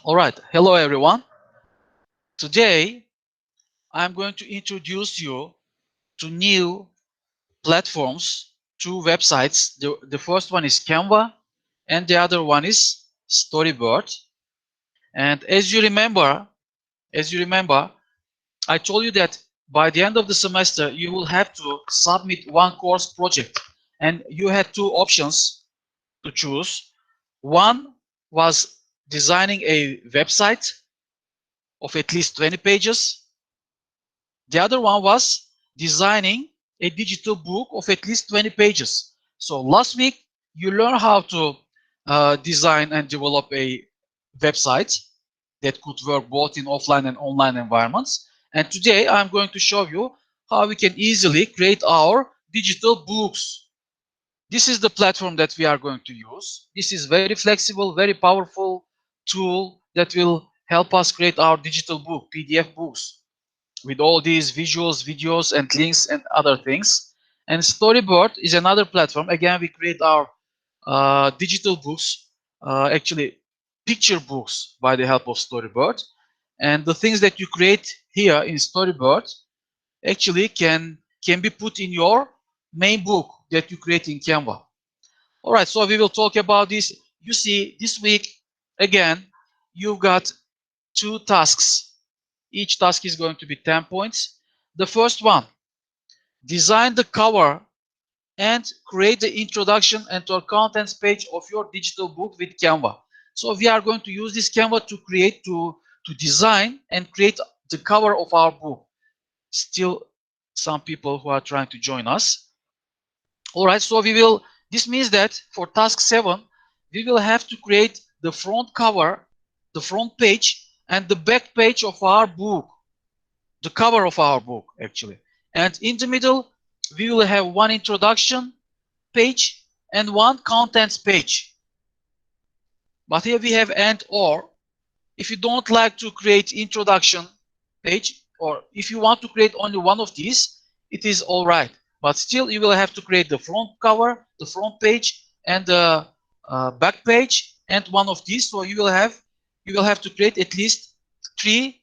All right, hello everyone. Today I'm going to introduce you to new platforms, two websites. The first one is Canva and the other one is Storyboard. And as you remember, I told you that by the end of the semester you will have to submit one course project, and you had two options to choose. One was designing a website of at least 20 pages. The other one was designing a digital book of at least 20 pages. So last week, you learned how to design and develop a website that could work both in offline and online environments. And today, I'm going to show you how we can easily create our digital books. This is the platform that we are going to use. This is very flexible, very powerful tool that will help us create our digital book, PDF books, with all these visuals, videos, and links and other things. And Storyboard is another platform. Again, we create our digital books, actually picture books, by the help of Storyboard. And the things that you create here in Storyboard actually can be put in your main book that you create in Canva. All right, so we will talk about this. You see, this week, again, you've got two tasks. Each task is going to be 10 points. The first one, design the cover and create the introduction and or contents page of your digital book with Canva. So we are going to use this Canva to design and create the cover of our book. Still some people who are trying to join us. All right, so this means that for task 7, we will have to create the front cover, the front page, and the back page of our book. The cover of our book, actually. And in the middle, we will have one introduction page and one contents page. But here we have and or. If you don't like to create introduction page, or if you want to create only one of these, it is all right. But still, you will have to create the front cover, the front page, and the back page, and one of these. So you will have to create at least 3.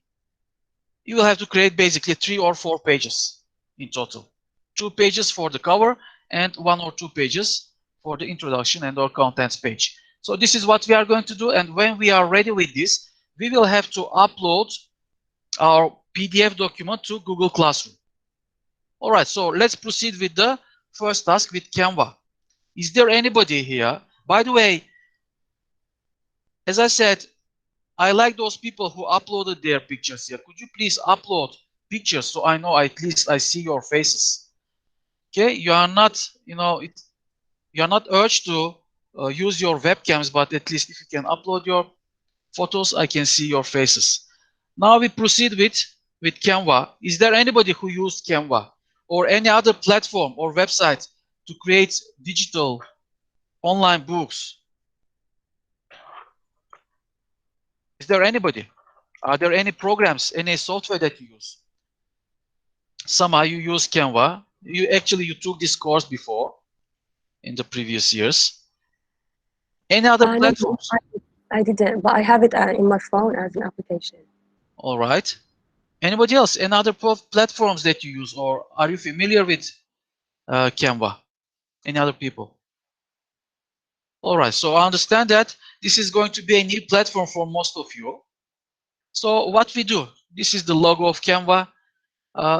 You will have to create basically 3 or 4 pages in total. 2 pages for the cover and 1 or 2 pages for the introduction and or contents page. So this is what we are going to do, and when we are ready with this, we will have to upload our PDF document to Google Classroom. All right, so let's proceed with the first task with Canva. Is there anybody here? By the way, as I said, I like those people who uploaded their pictures here. Could you please upload pictures so I know at least I see your faces? Okay, you are not, you are not urged to use your webcams, but at least if you can upload your photos, I can see your faces. Now we proceed with Canva. Is there anybody who used Canva or any other platform or website to create digital online books? Is there anybody? Are there any programs, any software that you use? Somehow you use Canva. You took this course before in the previous years. Any other No, platforms? I didn't, but I have it in my phone as an application. All right. Anybody else? Any other platforms that you use, or are you familiar with Canva? Any other people? All right. So I understand that this is going to be a new platform for most of you. So what we do, this is the logo of Canva.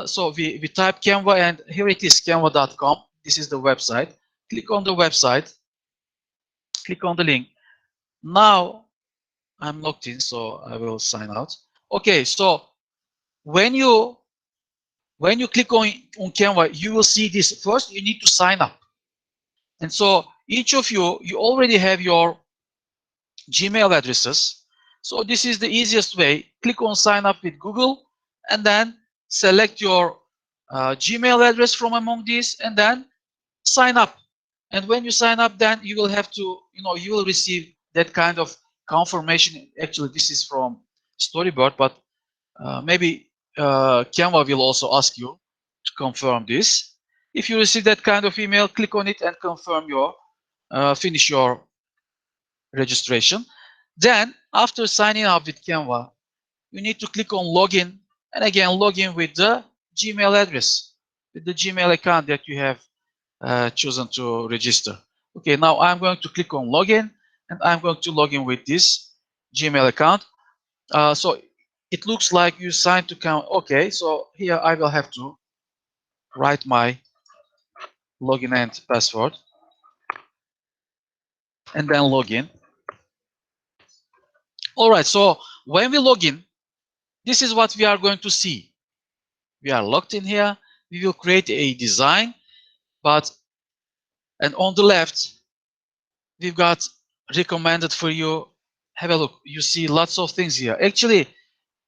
So we type Canva, and here it is, canva.com. This is the website. Click on the website. Click on the link. Now I'm logged in, so I will sign out. Okay, so when you click on Canva, you will see this. First, you need to sign up. And so each of you already have your Gmail addresses. So this is the easiest way. Click on sign up with Google, and then select your Gmail address from among these, and then sign up. And when you sign up, then you will have to, you will receive that kind of confirmation. Actually, this is from Storyboard, but maybe Canva will also ask you to confirm this. If you receive that kind of email, click on it and confirm finish your registration. Then, after signing up with Canva, you need to click on login, and again login with the Gmail address, with the Gmail account that you have chosen to register. Okay, now I'm going to click on login, and I'm going to log in with this Gmail account. So it looks like you signed to Canva. Okay, so here I will have to write my login and password, and then login. All right, so when we log in, this is what we are going to see. We are logged in here. We will create a design, and on the left, we've got recommended for you. Have a look. You see lots of things here. Actually,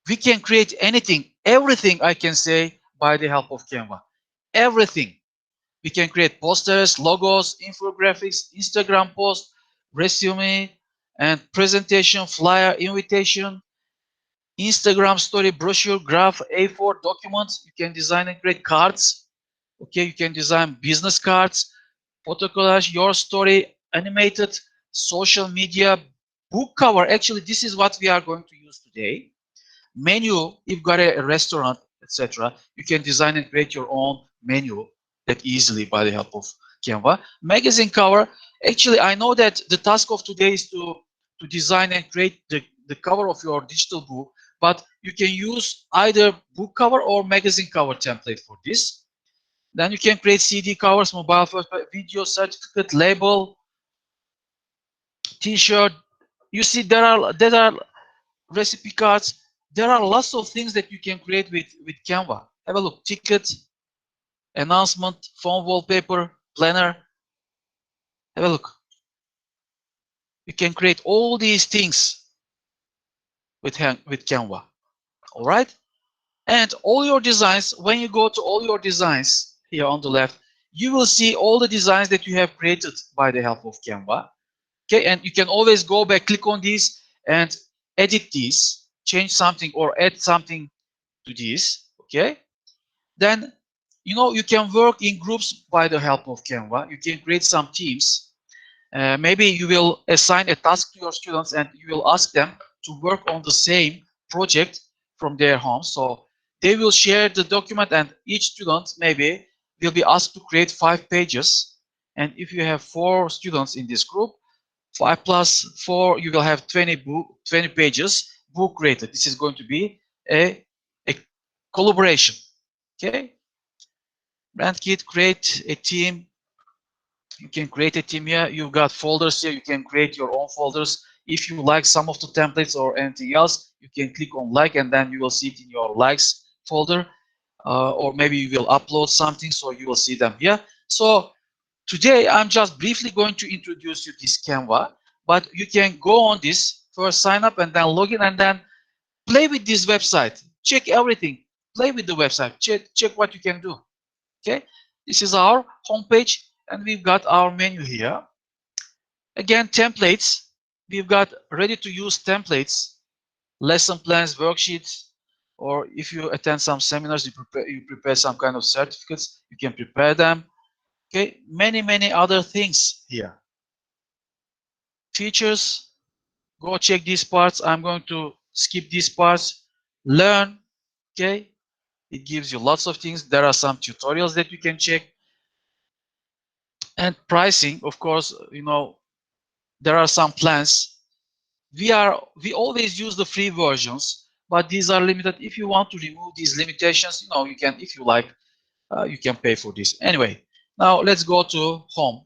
we can create anything, everything I can say by the help of Canva. Everything. We can create posters, logos, infographics, Instagram post, resume, and presentation, flyer, invitation, Instagram story, brochure, graph, A4 documents. You can design and create cards. Okay, you can design business cards, photo collage, your story, animated, social media, book cover. Actually, this is what we are going to use today. Menu, if you've got a restaurant, etc., you can design and create your own menu that easily by the help of Canva. Magazine cover, actually, I know that the task of today is to design and create the cover of your digital book, but you can use either book cover or magazine cover template for this. Then you can create CD covers, mobile first, video, certificate, label, T-shirt. You see, there are recipe cards. There are lots of things that you can create with Canva. Have a look. Ticket, announcement, phone wallpaper, planner. Have a look. You can create all these things with Canva. All right. And all your designs, when you go to all your designs here on the left, you will see all the designs that you have created by the help of Canva. Okay, and you can always go back, click on these, and edit these, change something or add something to these. Okay, then you can work in groups by the help of Canva. You can create some teams. Maybe you will assign a task to your students and you will ask them to work on the same project from their home. So they will share the document, and each student maybe will be asked to create 5 pages. And if you have 4 students in this group, 5 plus 4, you will have 20 pages book created. This is going to be a collaboration. Okay. Brand kit, create a team. You can create a team here. You've got folders here. You can create your own folders. If you like some of the templates or anything else, you can click on like, and then you will see it in your likes folder. Or maybe you will upload something, so you will see them here. So today, I'm just briefly going to introduce you this Canva, but you can go on this, first sign up and then log in, and then play with this website. Check everything. Play with the website. Check what you can do. Okay, this is our homepage, and we've got our menu here. Again, templates. We've got ready to use templates, lesson plans, worksheets, or if you attend some seminars, you prepare some kind of certificates, you can prepare them. Okay, many other things here. Features, go check these parts. I'm going to skip these parts. Learn, okay, it gives you lots of things. There are some tutorials that you can check. And pricing, of course, there are some plans. We always use the free versions, but these are limited. If you want to remove these limitations, you can, if you like, you can pay for this. Anyway, now let's go to home.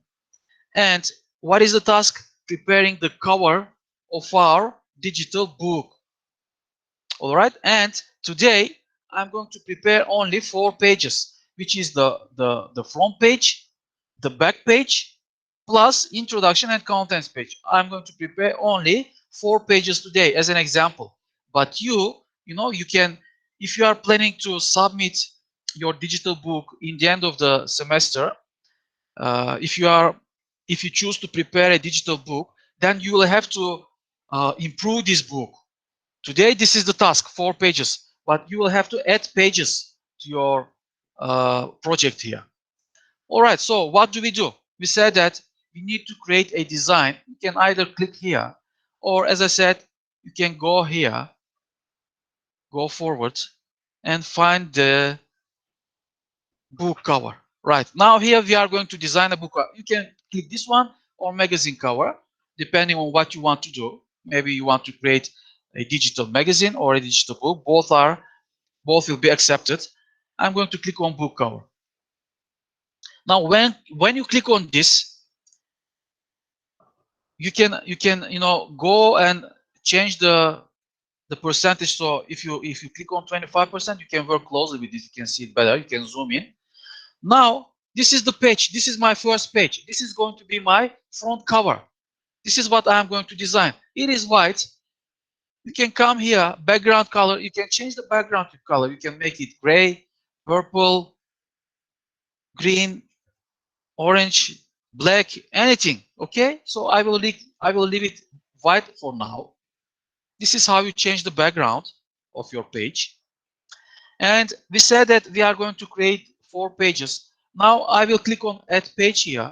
And what is the task? Preparing the cover of our digital book. All right. And today I'm going to prepare only 4 pages, which is the front page, the back page, plus introduction and contents page. I'm going to prepare only 4 pages today as an example. But you can, if you are planning to submit your digital book in the end of the semester, if you choose to prepare a digital book, then you will have to improve this book. Today, this is the task, 4 pages, but you will have to add pages to your project here. All right, so what do? We said that we need to create a design. You can either click here, or as I said, you can go here, go forward, and find the book cover. Right, now here we are going to design a book cover. You can click this one or magazine cover, depending on what you want to do. Maybe you want to create a digital magazine or a digital book. Both will be accepted. I'm going to click on book cover. Now when you click on this, you can go and change the percentage. So if you click on 25%, you can work closely with this. You can see it better. You can zoom in. Now this is the page. This is my first page. This is going to be my front cover. This is what I'm going to design. It is white. You can come here, background color. You can change the background color. You can make it gray, purple, green, orange, black, anything. Okay, so I will leave it white for now. This is how you change the background of your page. And we said that we are going to create 4 pages. Now I will click on add page here.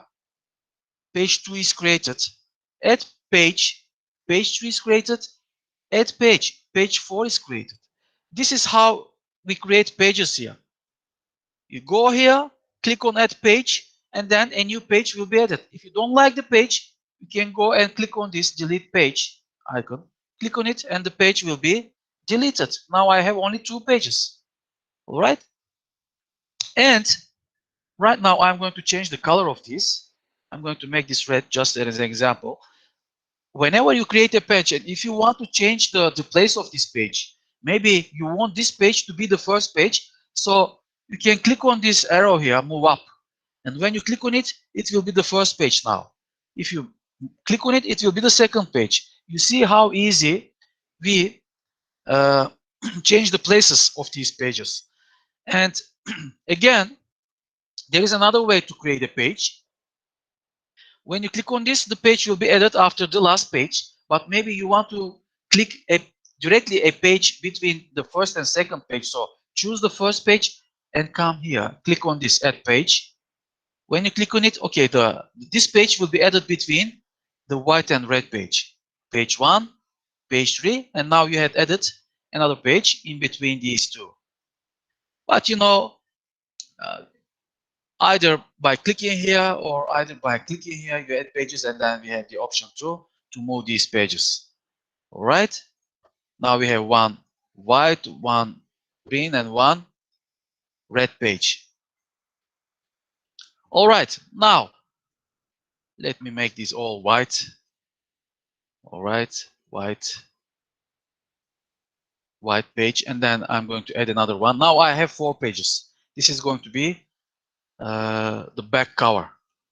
Page 2 is created. Add page. Page 3 is created. Add page. Page 4 is created. This is how we create pages here. You go here, click on add page, and then a new page will be added. If you don't like the page, you can go and click on this delete page icon. Click on it and the page will be deleted. Now I have only 2 pages. All right. And right now I'm going to change the color of this. I'm going to make this red just as an example. Whenever you create a page, and if you want to change the place of this page, maybe you want this page to be the first page, so you can click on this arrow here, move up. And when you click on it, it will be the first page now. If you click on it, it will be the second page. You see how easy we change the places of these pages. And again, there is another way to create a page. When you click on this, the page will be added after the last page, but maybe you want to click directly a page between the first and second page. So choose the first page and come here, click on this add page. When you click on it, okay, this page will be added between the white and red page. Page 1, page 3, and now you had added another page in between these two. But either by clicking here or either by clicking here, you add pages, and then we have the option to move these pages. All right. Now we have one white, one green, and one red page. All right. Now let me make these all white. All right, white page, and then I'm going to add another one. Now I have 4 pages. This is going to be the back cover,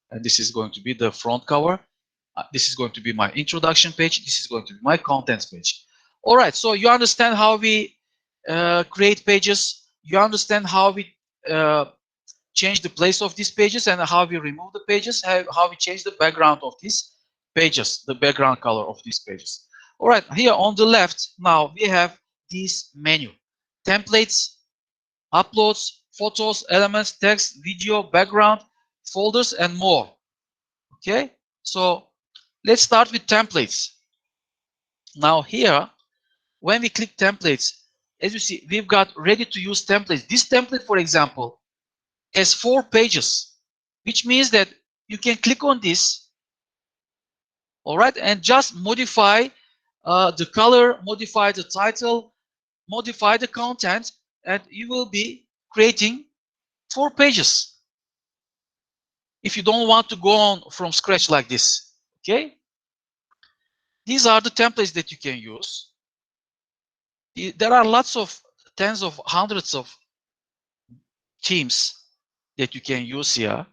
and this is going to be the front cover. This is going to be my introduction page. This is going to be my contents page. All right, so you understand how we create pages. You understand how we change the place of these pages and how we remove the pages, how we change the background of these pages, the background color of these pages. All right, here on the left, now we have this menu: templates, uploads, photos, elements, text, video, background, folders, and more. Okay, so let's start with templates. Now here, when we click templates, as you see, we've got ready to use templates. This template, for example, has 4 pages, which means that you can click on this, all right, and just modify the color, modify the title, modify the content, and you will be creating 4 pages if you don't want to go on from scratch like this. Okay, these are the templates that you can use. There are lots of tens of hundreds of themes that you can use here.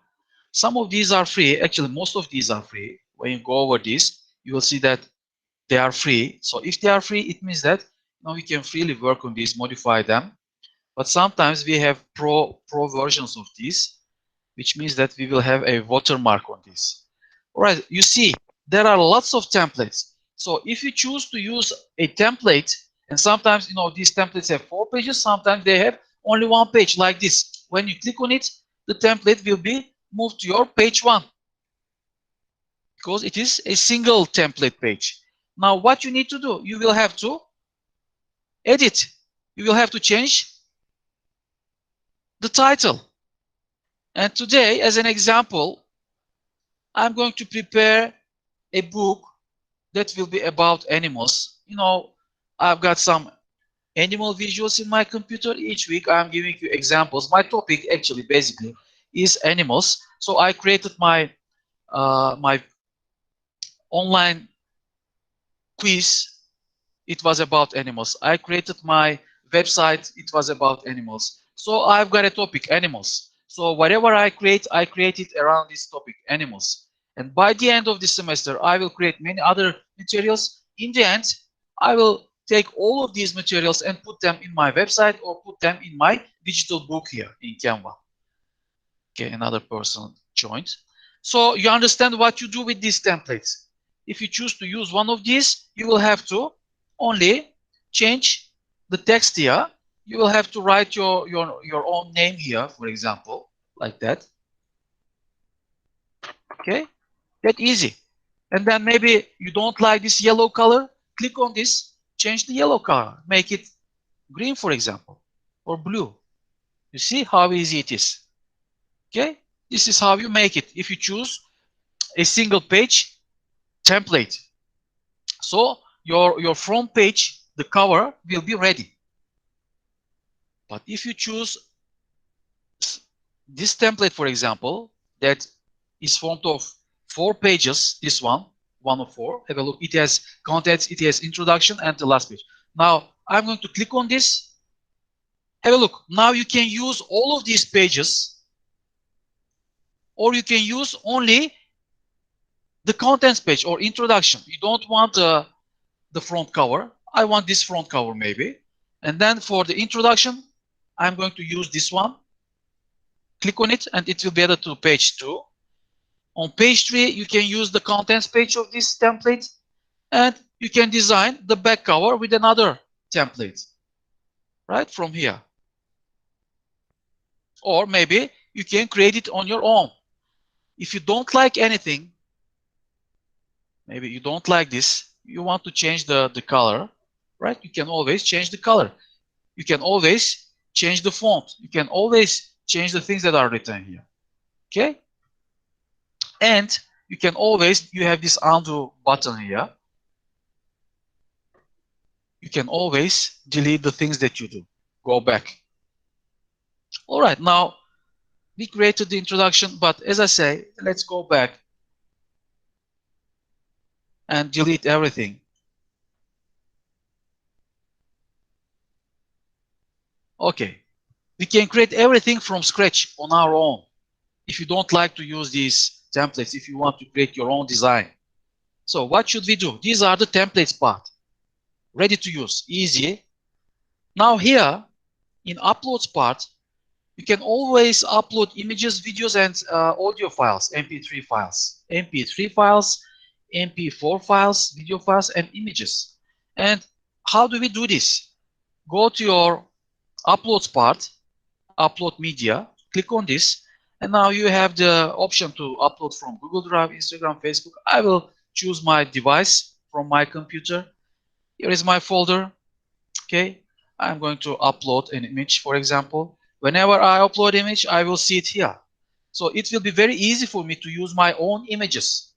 Some of these are free. Actually, most of these are free. When you go over this, you will see that they are free. So if they are free, it means that now we can freely work on these, modify them. But sometimes we have pro versions of these, which means that we will have a watermark on this. All right, you see, there are lots of templates. So if you choose to use a template, and sometimes these templates have 4 pages, sometimes they have only 1 page like this. When you click on it, the template will be moved to your page 1 because it is a single template page. Now what you need to do, you will have to edit. You will have to change the title. And today, as an example, I'm going to prepare a book that will be about animals. I've got some animal visuals in my computer. Each week I'm giving you examples. My topic actually basically is animals. So I created my online quiz. It was about animals. I created my website. It was about animals. So I've got a topic, animals. So whatever I create it around this topic, animals. And by the end of this semester, I will create many other materials. In the end, I will take all of these materials and put them in my website or put them in my digital book here in Canva. Okay, another person joined. So you understand what you do with these templates. If you choose to use one of these, you will have to only change the text here. You will have to write your own name here, for example, like that. Okay, that easy. And then maybe you don't like this yellow color, click on this, change the yellow color, make it green, for example, or blue. You see how easy it is. Okay, this is how you make it if you choose a single page template. So your front page, the cover, will be ready. But if you choose this template, for example, that is formed of 4 pages, this one of 4, have a look. It has contents, it has introduction, and the last page. Now I'm going to click on this. Have a look. Now you can use all of these pages, or you can use only the contents page or introduction. You don't want the front cover. I want this front cover maybe. And then for the introduction, I'm going to use this one. Click on it and it will be added to page 2. On page 3, you can use the contents page of this template and you can design the back cover with another template, right, from here. Or maybe you can create it on your own. If you don't like anything, maybe you don't like this, you want to change the color, right? You can always change the color. You can always change the font. You can always change the things that are written here. Okay? And you can always, you have this undo button here. You can always delete the things that you do. Go back. All right, now we created the introduction, but as I say, let's go back and delete everything. Okay, we can create everything from scratch on our own. If you don't like to use these templates, if you want to create your own design. So what should we do? These are the templates part. Ready to use, easy. Now here, in uploads part, you can always upload images, videos, and audio files, MP3 files, MP3 files, MP4 files, video files, and images. And how do we do this? Go to your uploads part, upload media, click on this, and now you have the option to upload from Google Drive, Instagram, Facebook. I will choose my device from my computer. Here is my folder. Okay, I'm going to upload an image, for example. Whenever I upload image, I will see it here. So it will be very easy for me to use my own images.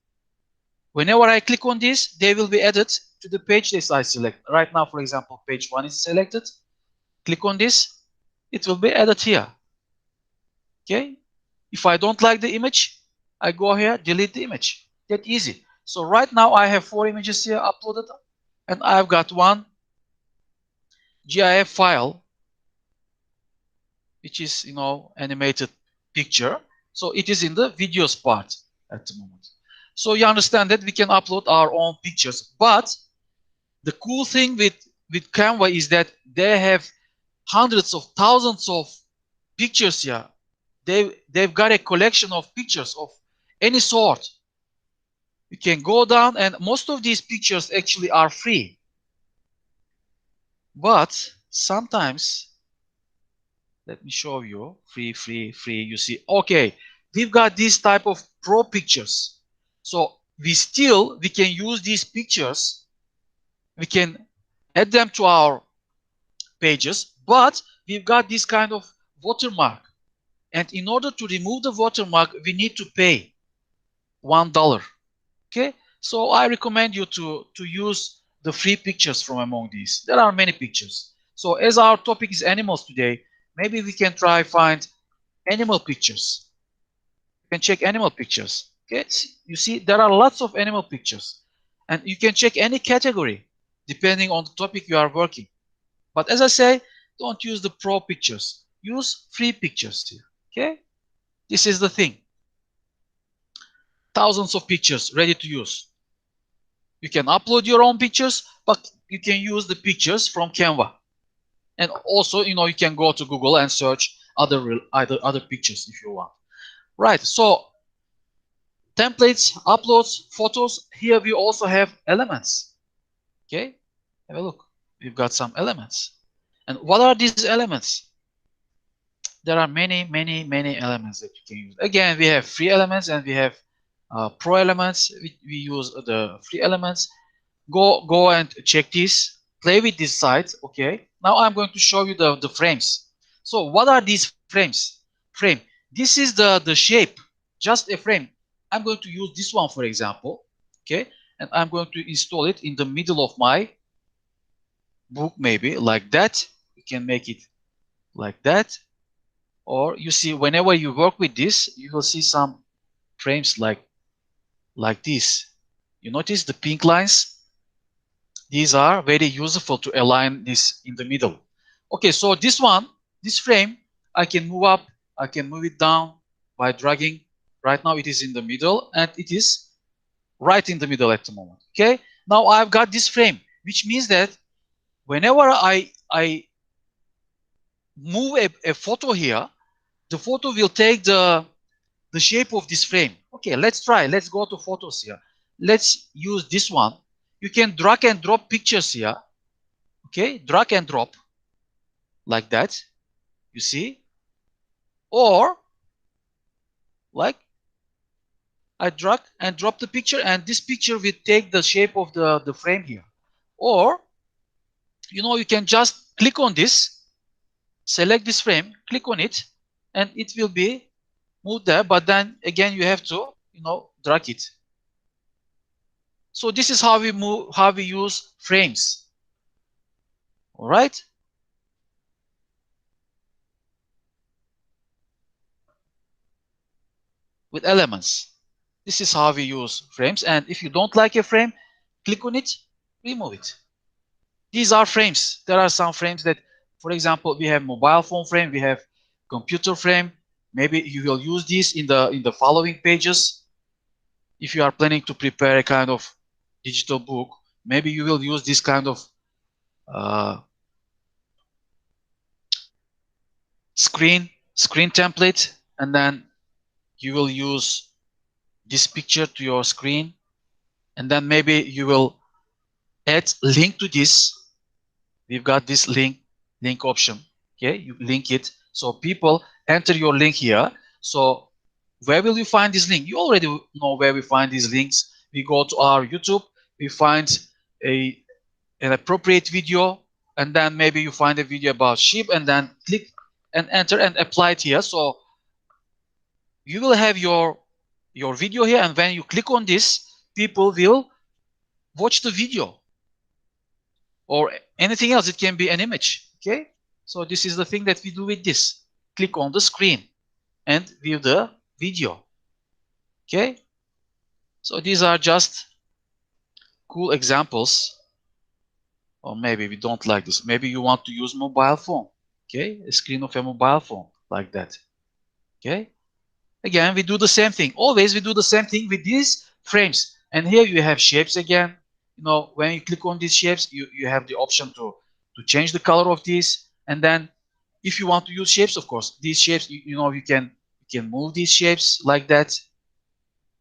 Whenever I click on this, they will be added to the page list I select. Right now, for example, page 1 is selected. Click on this, it will be added here. Okay, if I don't like the image, I go here, delete the image. That easy. So right now I have 4 images here uploaded, and I've got one GIF file, which is, animated picture. So it is in the videos part at the moment. So you understand that we can upload our own pictures. But the cool thing with Canva is that they have hundreds of thousands of pictures here. They've got a collection of pictures of any sort. You can go down, and most of these pictures actually are free. But sometimes, let me show you, free, you see, okay, we've got this type of pro pictures. So we can use these pictures We can add them to our pages, but we've got this kind of watermark. And in order to remove the watermark, we need to pay $1. Okay, so I recommend you to use the free pictures from among these. There are many pictures. So as our topic is animals today, maybe we can try find animal pictures. You can check animal pictures. Okay, you see there are lots of animal pictures, and you can check any category depending on the topic you are working. But as I say, don't use the pro pictures. Use free pictures here. Okay, this is the thing. Thousands of pictures ready to use. You can upload your own pictures, but you can use the pictures from Canva. And also, you can go to Google and search other pictures if you want. Right, so templates, uploads, photos. Here we also have elements. Okay, have a look. We've got some elements. And what are these elements? There are many elements that you can use. Again, we have free elements and we have pro elements. We use the free elements. Go and check this. Play with this site. Okay. Now I'm going to show you the frames. So what are these frames? Frame. This is the shape. Just a frame. I'm going to use this one for example. Okay. And I'm going to install it in the middle of my book, maybe like that. You can make it like that. Or you see, whenever you work with this, you will see some frames like this. You notice the pink lines? These are very useful to align this in the middle. Okay, so this one, this frame, I can move up, I can move it down by dragging. Right now it is in the middle and it is right in the middle at the moment. Okay, now I've got this frame, which means that whenever I move a photo here, the photo will take the shape of this frame. Okay, let's try. Let's go to photos here. Let's use this one. You can drag and drop pictures here. Okay, drag and drop like that. You see? Or like I drag and drop the picture and this picture will take the shape of the frame here. Or, you can just click on this, select this frame, click on it, and it will be moved there. But then again, you have to, drag it. So this is how we use frames. All right. With elements. This is how we use frames. And if you don't like a frame, click on it, remove it. These are frames. There are some frames that, for example, we have mobile phone frame, we have computer frame. Maybe you will use this in the following pages. If you are planning to prepare a kind of digital book, maybe you will use this kind of screen template, and then you will use this picture to your screen, and then maybe you will add link to this. We've got this link option. Okay, you link it so people enter your link here. So where will you find this link? You already know where we find these links. We go to our YouTube, we find an appropriate video, and then maybe you find a video about sheep, and then click and enter and apply it here. So you will have your video here, and when you click on this, people will watch the video or anything else. It can be an image. Okay, so this is the thing that we do with this. Click on the screen and view the video. Okay, so these are just cool examples. Or maybe we don't like this. Maybe you want to use mobile phone. Okay, a screen of a mobile phone like that. Okay, again, we do the same thing. Always we do the same thing with these frames. And here you have shapes again. When you click on these shapes, you have the option to change the color of these. And then if you want to use shapes, of course, these shapes, you can move these shapes like that.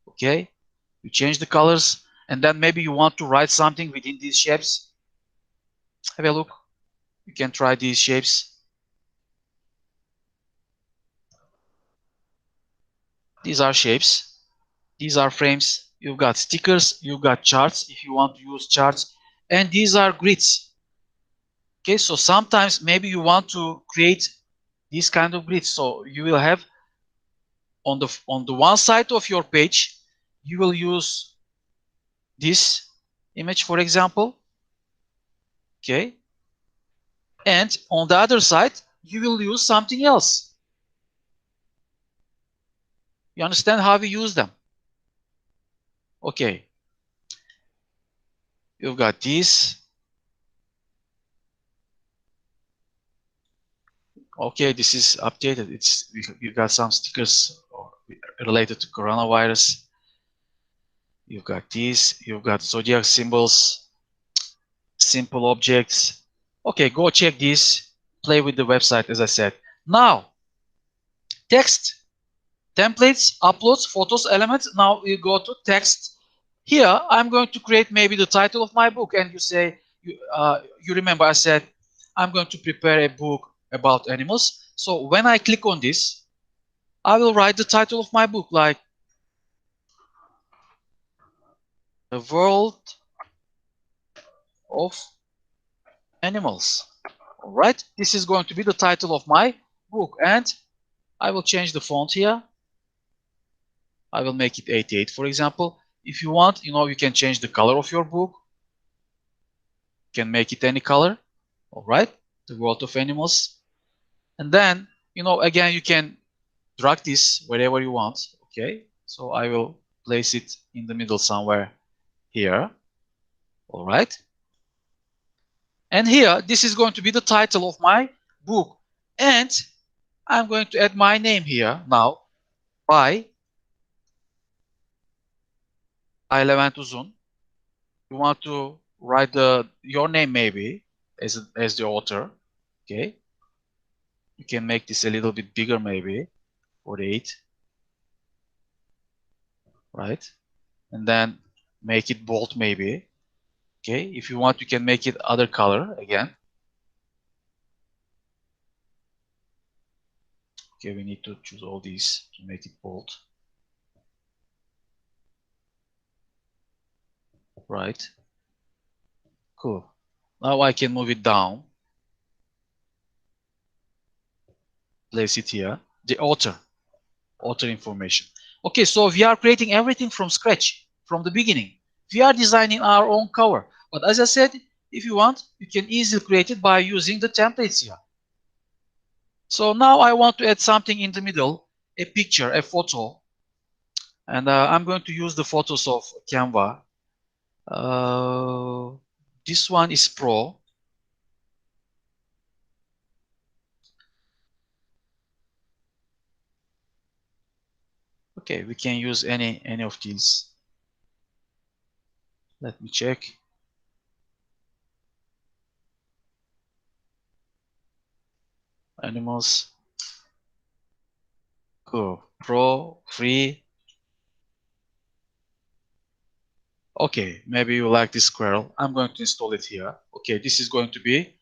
Okay, you change the colors, and then maybe you want to write something within these shapes. Have a look. You can try these shapes. These are shapes. These are frames. You've got stickers. You've got charts if you want to use charts. and these are grids. Okay, so sometimes maybe you want to create these kind of grids. So you will have on the one side of your page, you will use this image, for example. Okay, and on the other side, you will use something else. You understand how we use them? Okay, you've got this. Okay, this is updated. You got some stickers related to coronavirus. You've got this. You've got zodiac symbols, simple objects. Okay, go check this. Play with the website, as I said. Now, text, templates, uploads, photos, elements. Now we go to text. Here, I'm going to create maybe the title of my book, and you say, you remember I said, I'm going to prepare a book about animals. So when I click on this, I will write the title of my book, like The World of Animals. All right, this is going to be the title of my book, and I will change the font here. I will make it 88, for example. If you want, you can change the color of your book. You can make it any color. All right, The World of Animals. And then, again, you can drag this wherever you want. Okay, so I will place it in the middle somewhere here. All right. And here, this is going to be the title of my book. And I'm going to add my name here now by Levent Uzun. You want to write your name maybe as the author. Okay. You can make this a little bit bigger maybe, 48. Right. And then make it bold maybe. Okay. If you want, you can make it other color again. Okay, we need to choose all these to make it bold. Right. Cool. Now I can move it down. Place it here. The author information. Okay, so we are creating everything from scratch, from the beginning. We are designing our own cover. But as I said, if you want, you can easily create it by using the templates here. So now I want to add something in the middle, a picture, a photo. And I'm going to use the photos of Canva. This one is Pro. Okay, we can use any of these. Let me check. Animals. Cool. Pro, free. Okay, maybe you like this squirrel. I'm going to install it here. Okay, this is going to be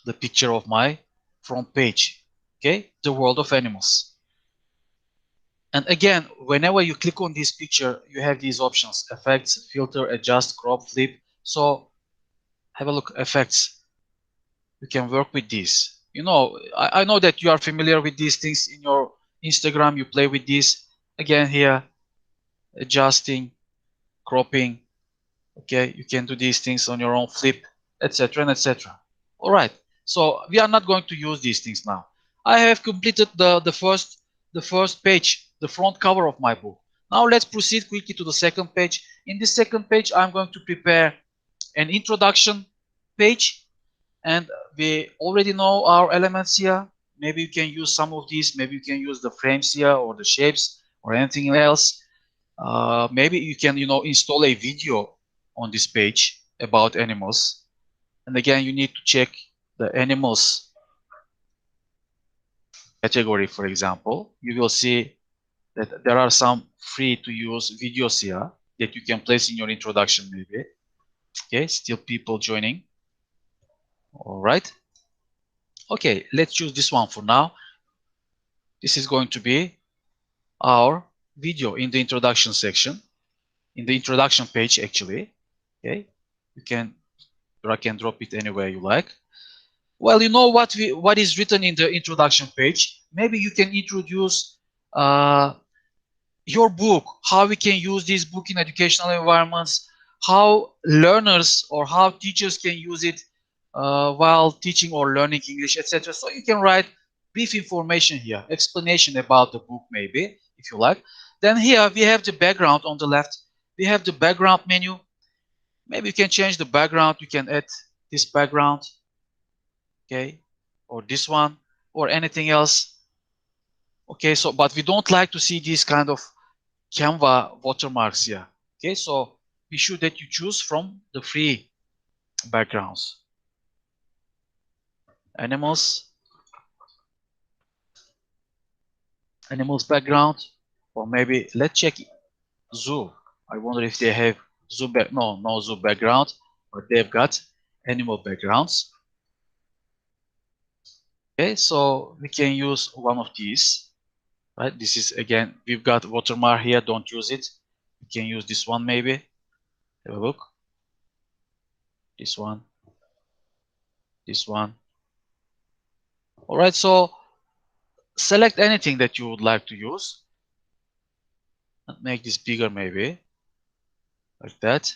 the picture of my front page. Okay, the world of animals. And again, whenever you click on this picture, you have these options: effects, filter, adjust, crop, flip. So have a look, effects. You can work with these. I know that you are familiar with these things in your Instagram. You play with these. Again, here, adjusting, cropping. Okay, you can do these things on your own, flip, etc. and etc. All right, so we are not going to use these things now. I have completed the first page, the front cover of my book. Now let's proceed quickly to the second page. In this second page, I'm going to prepare an introduction page, and we already know our elements here. Maybe you can use some of these. Maybe you can use the frames here or the shapes or anything else. Maybe you can install a video on this page about animals. And again, you need to check the animals category, for example. You will see that there are some free to use videos here that you can place in your introduction maybe. Okay, still people joining. All right. Okay, let's choose this one for now. This is going to be our video in the introduction section, in the introduction page actually. Okay, you can drag and drop it anywhere you like. Well, you know what is written in the introduction page. Maybe you can introduce your book, how we can use this book in educational environments, how learners or how teachers can use it while teaching or learning English, etc. So you can write brief information here, explanation about the book maybe, if you like. Then here we have the background on the left. We have the background menu. Maybe you can change the background. You can add this background, okay, or this one, or anything else. Okay, so but we don't like to see these kind of Canva watermarks here. Okay, so be sure that you choose from the free backgrounds. Animals, animals background, or maybe let's check zoo. I wonder if they have zoo back. No, no zoo background, but they've got animal backgrounds. Okay, so we can use one of these. Right, this is again, we've got watermark here. Don't use it. You can use this one maybe. Have a look. This one. This one. All right, so select anything that you would like to use and make this bigger maybe, like that.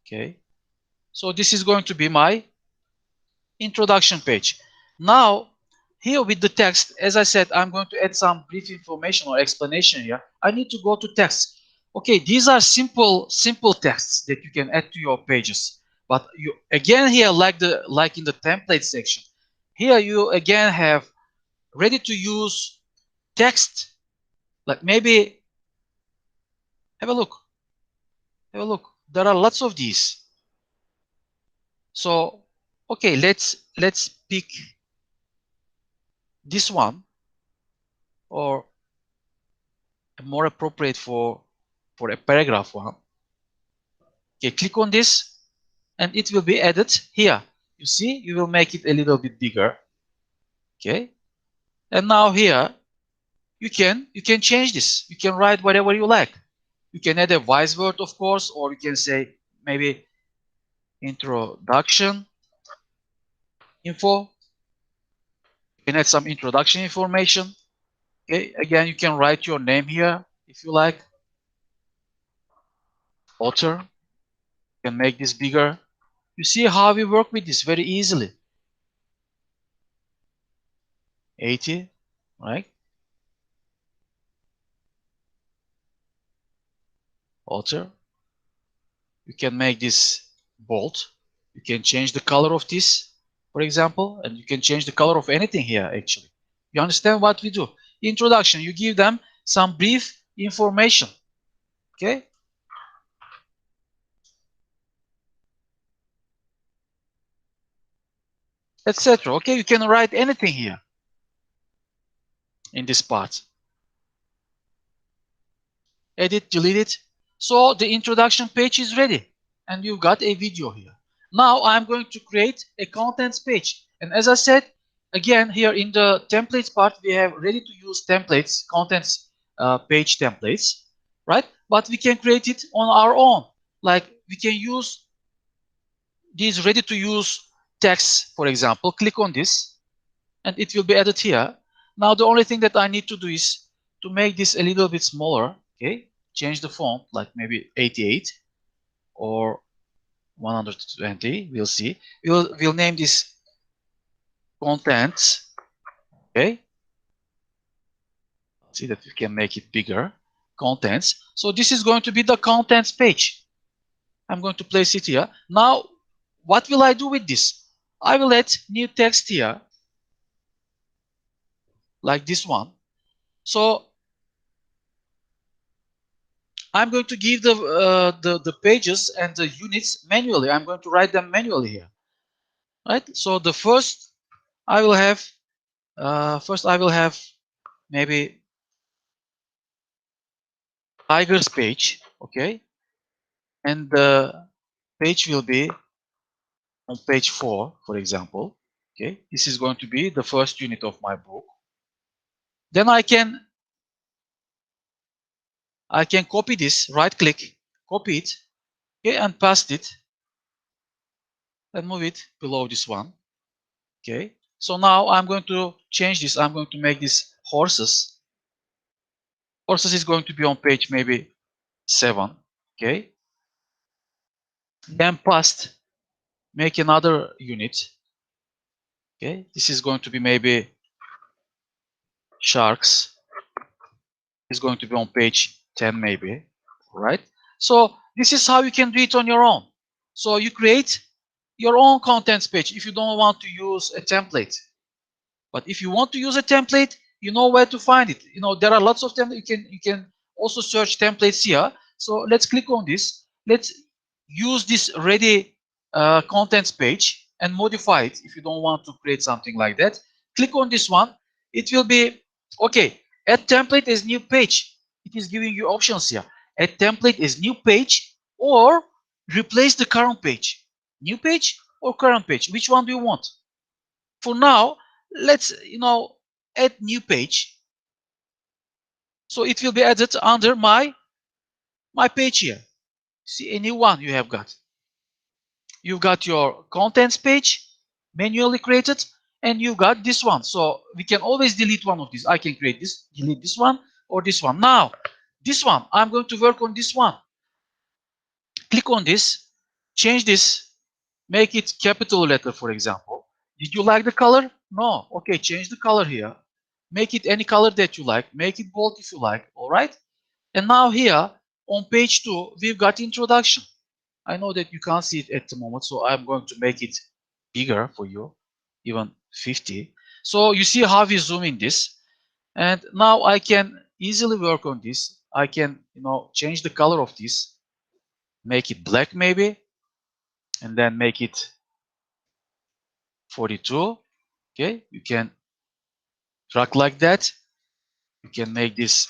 Okay, so this is going to be my introduction page. Now, here with the text, as I said, I'm going to add some brief information or explanation here. I need to go to text. Okay, these are simple texts that you can add to your pages. But you again here, like in the template section, here you again have ready to use text. Like maybe have a look. Have a look. There are lots of these. So okay, let's pick this one, or more appropriate for a paragraph one. Okay, click on this and it will be added here. You see, you will make it a little bit bigger. Okay, and now here you can change this. You can write whatever you like. You can add a wise word, of course, or you can say maybe introduction info. You can add some introduction information. Okay, again, you can write your name here if you like. Author. You can make this bigger. You see how we work with this very easily. 80, right? Author. You can make this bold. You can change the color of this, for example, and you can change the color of anything here actually. You understand what we do? Introduction, you give them some brief information. Okay? Etc. Okay, you can write anything here in this part. Edit, delete it. So the introduction page is ready and you've got a video here. Now I'm going to create a contents page. And as I said, again, here in the templates part, we have ready to use templates, contents page templates, right? But we can create it on our own. Like we can use these ready to use text, for example. Click on this and it will be added here. Now the only thing that I need to do is to make this a little bit smaller. Okay, change the font, like maybe 88 or 120. We'll see. We'll name this contents. Okay, see that we can make it bigger. Contents. So this is going to be the contents page. I'm going to place it here. Now, what will I do with this? I will add new text here, like this one. So I'm going to give the pages and the units manually. I'm going to write them manually here, right? So the first I will have maybe tigers page, okay, and the page will be on page 4, for example. Okay, this is going to be the first unit of my book. Then I can copy this, right click, copy it, okay, and paste it and move it below this one. Okay. So now I'm going to change this. I'm going to make this horses. Horses is going to be on page maybe 7. Okay. Then past, make another unit. Okay. This is going to be maybe sharks. Is going to be on page 10 maybe. Right. So this is how you can do it on your own. So you create your own contents page if you don't want to use a template. But if you want to use a template, you know where to find it. There are lots of templates. You can also search templates here. So let's click on this. Let's use this ready contents page and modify it if you don't want to create something like that. Click on this one. It will be okay. Add template as new page. It is giving you options here. Add template as new page or replace the current page. New page or current page. Which one do you want? For now, let's add new page. So it will be added under my page here. See, a new one you have got. You've got your contents page manually created, and you got this one. So we can always delete one of these. I can create this, delete this one, or this one. Now, this one, I'm going to work on this one. Click on this, change this, make it capital letter, for example. Did you like the color? No. Okay, change the color here. Make it any color that you like. Make it bold if you like. All right. And now here on page 2, we've got introduction. I know that you can't see it at the moment, so I'm going to make it bigger for you, even 50. So you see how we zoom in this. And now I can easily work on this. I can, change the color of this, make it black maybe, and then make it 42. Okay, you can drag like that. You can make this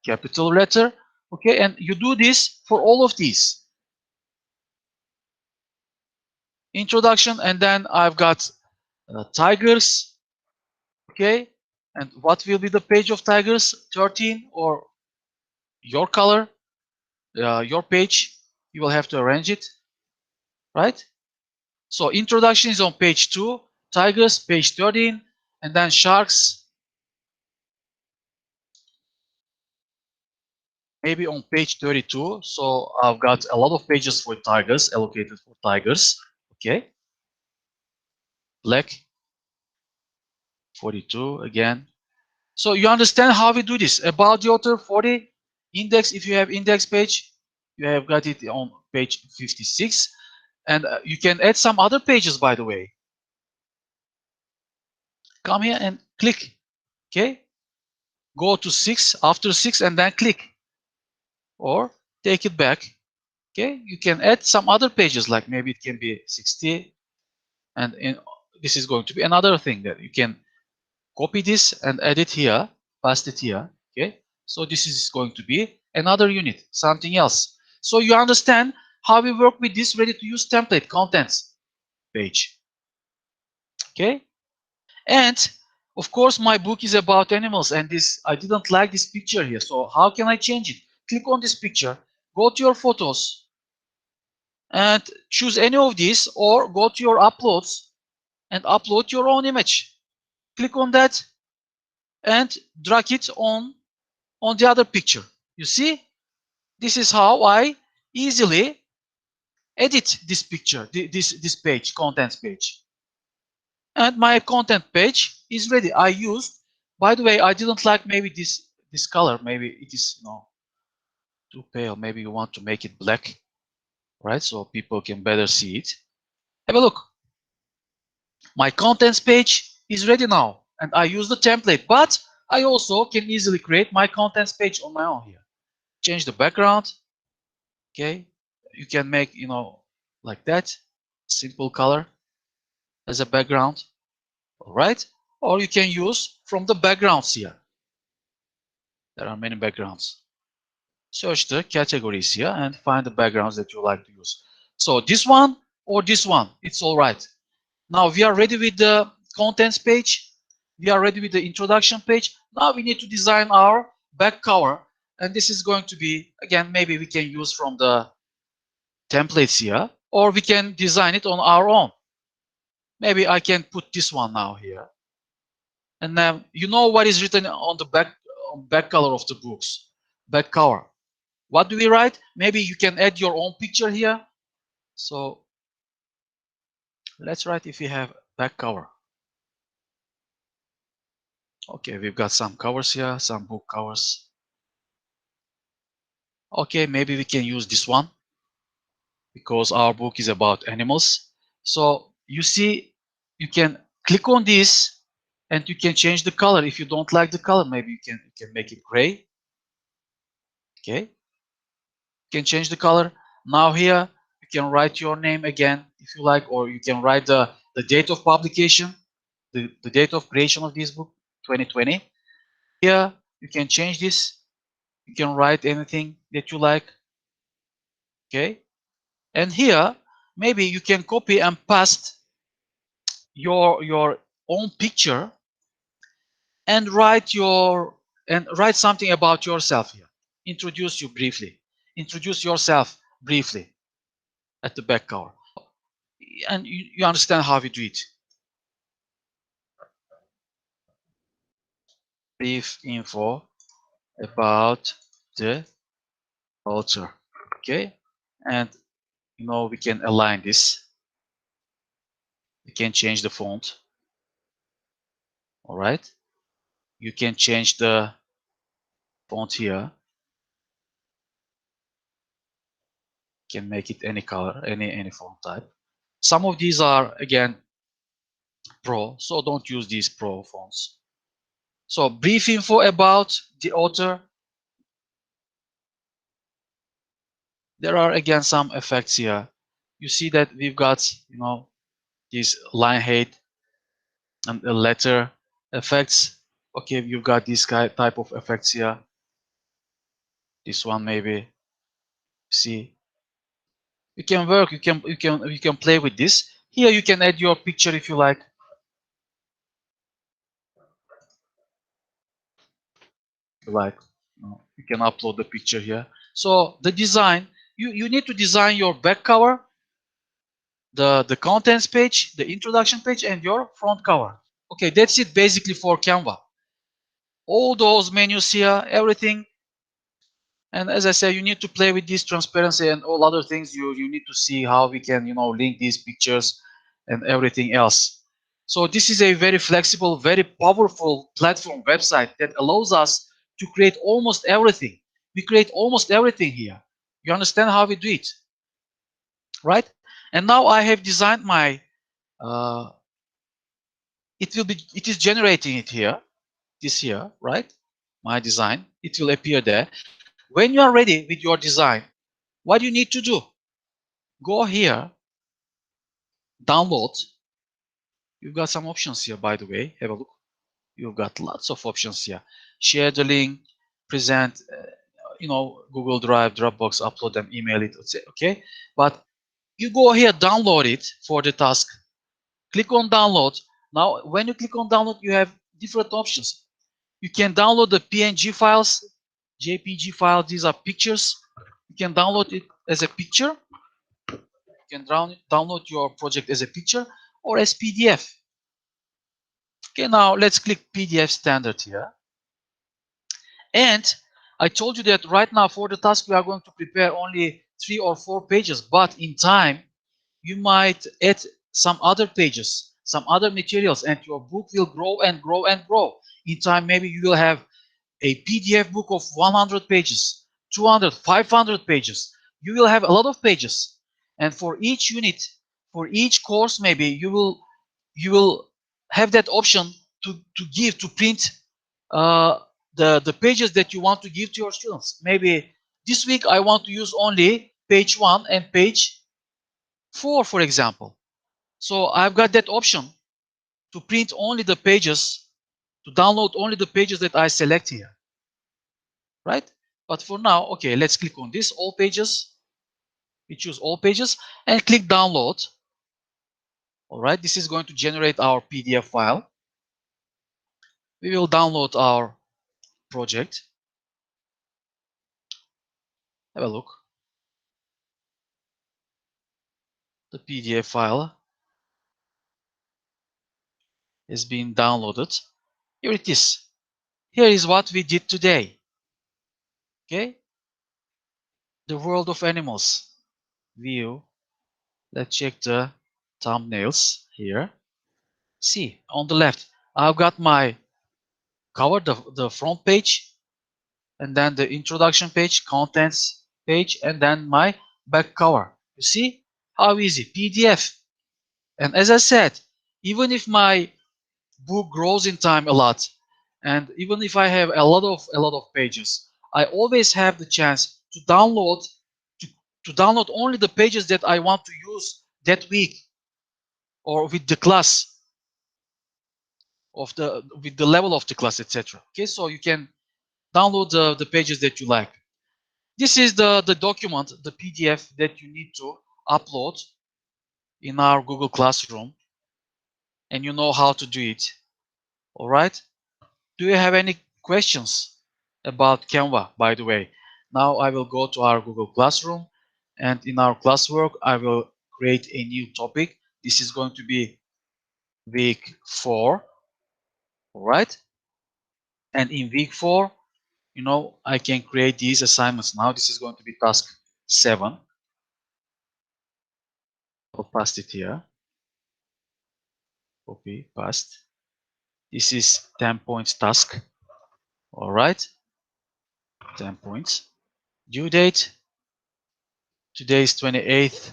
capital letter. Okay, and you do this for all of these. Introduction, and then I've got tigers. Okay, and what will be the page of tigers? 13 or your color, your page. You will have to arrange it, right? So introduction is on page 2, tigers page 13, and then sharks maybe on page 32. So I've got a lot of pages for tigers allocated for tigers. Okay. Black 42 again. So you understand how we do this. About the author 40, index, if you have index page, you have got it on page 56. And you can add some other pages, by the way. Come here and click. Okay. Go to 6, after 6, and then click. Or take it back. Okay. You can add some other pages, like maybe it can be 60. And this is going to be another thing that you can copy this and add it here, paste it here. Okay. So this is going to be another unit, something else. So you understand how we work with this ready to use template contents page. Okay. And of course, my book is about animals, and I didn't like this picture here. So how can I change it? Click on this picture, go to your photos, and choose any of these, or go to your uploads and upload your own image. Click on that and drag it on the other picture. You see, this is how I easily edit this picture, this page, contents page. And my content page is ready. I used, by the way, I didn't like maybe this color. Maybe it is too pale. Maybe you want to make it black, right? So people can better see it. Have a look. My contents page is ready now, and I use the template, but I also can easily create my contents page on my own here. Change the background. Okay, you can make like that, simple color as a background. All right, or you can use from the backgrounds here. There are many backgrounds. Search the categories here and find the backgrounds that you like to use. So this one or this one, it's all right. Now we are ready with the contents page. We are ready with the introduction page. Now we need to design our back cover. And this is going to be, again, maybe we can use from the templates here, or we can design it on our own. Maybe I can put this one now here. And then you know what is written on the back color of the books, back cover. What do we write? Maybe you can add your own picture here. So let's write if we have back cover. Okay, we've got some covers here, some book covers. Okay, maybe we can use this one because our book is about animals. So you see, you can click on this and you can change the color. If you don't like the color, maybe you can make it gray. Okay, you can change the color. Now here, you can write your name again if you like, or you can write the date of publication, the date of creation of this book, 2020. Here, you can change this. You can write anything that you like. Okay, and here, maybe you can copy and paste your own picture and write something about yourself here. Introduce you briefly. Introduce yourself briefly at the back cover. And you understand how we do it. Brief info about the author. Okay, and we can align this. We can change the font. All right. You can change the font here. You can make it any color, any font type. Some of these are again pro, so don't use these pro fonts. So brief info about the author. There are again some effects here. You see that we've got this line height and a letter effects. Okay, you've got this type of effects here. This one maybe. See, you can work. You can play with this. Here you can add your picture if you like. You can upload the picture here. So the design, you need to design your back cover, the contents page, the introduction page, and your front cover. Okay, that's it basically for Canva. All those menus here, everything. And as I said, you need to play with this transparency and all other things. You need to see how we can link these pictures and everything else. So this is a very flexible, very powerful platform website that allows us to create almost everything. We create almost everything here. You understand how we do it, right? And now I have designed my it is generating it here, this here, right? My design, it will appear there. When you are ready with your design, what you need to do, go here, download. You've got some options here, by the way. Have a look. You've got lots of options here. Share the link, present, Google Drive, Dropbox, upload them, email it, okay? But you go here, download it for the task. Click on download. Now, when you click on download, you have different options. You can download the PNG files, JPG files. These are pictures. You can download it as a picture. You can download your project as a picture or as PDF. Okay, now let's click PDF standard here. And I told you that right now for the task, we are going to prepare only 3 or 4 pages, but in time, you might add some other pages, some other materials, and your book will grow and grow and grow. In time, maybe you will have a PDF book of 100 pages, 200, 500 pages. You will have a lot of pages. And for each unit, for each course, maybe you will have that option to print uh, the pages that you want to give to your students. Maybe this week I want to use only page 1 and page 4, for example. So I've got that option to print only the pages, to download only the pages that I select here, right? But for now, okay, let's click on this, all pages. We choose all pages and click download. All right, this is going to generate our PDF file. We will download our project. Have a look. The PDF file. has been downloaded. Here it is. Here is what we did today. Okay, the world of animals. View. Let's check the thumbnails here. See, on the left, I've got my cover, the front page, and then the introduction page, contents page, and then my back cover. You see how easy? PDF. And as I said, even if my book grows in time a lot, and even if I have a lot of pages, I always have the chance to download to, to download only the pages that I want to use that week or with the class of the with the level of the class, etc. Okay, so you can download the pages that you like. This is the document, the PDF that you need to upload in our Google Classroom, and you know how to do it. All right. Do you have any questions about Canva, by the way? Now I will go to our Google Classroom, and in our classwork, I will create a new topic. This is going to be week 4, all right? And in week 4, you know, I can create these assignments now. This is going to be task 7. I'll paste it here. Copy, paste. This is 10 points task, all right? 10 points. Due date, today is 28th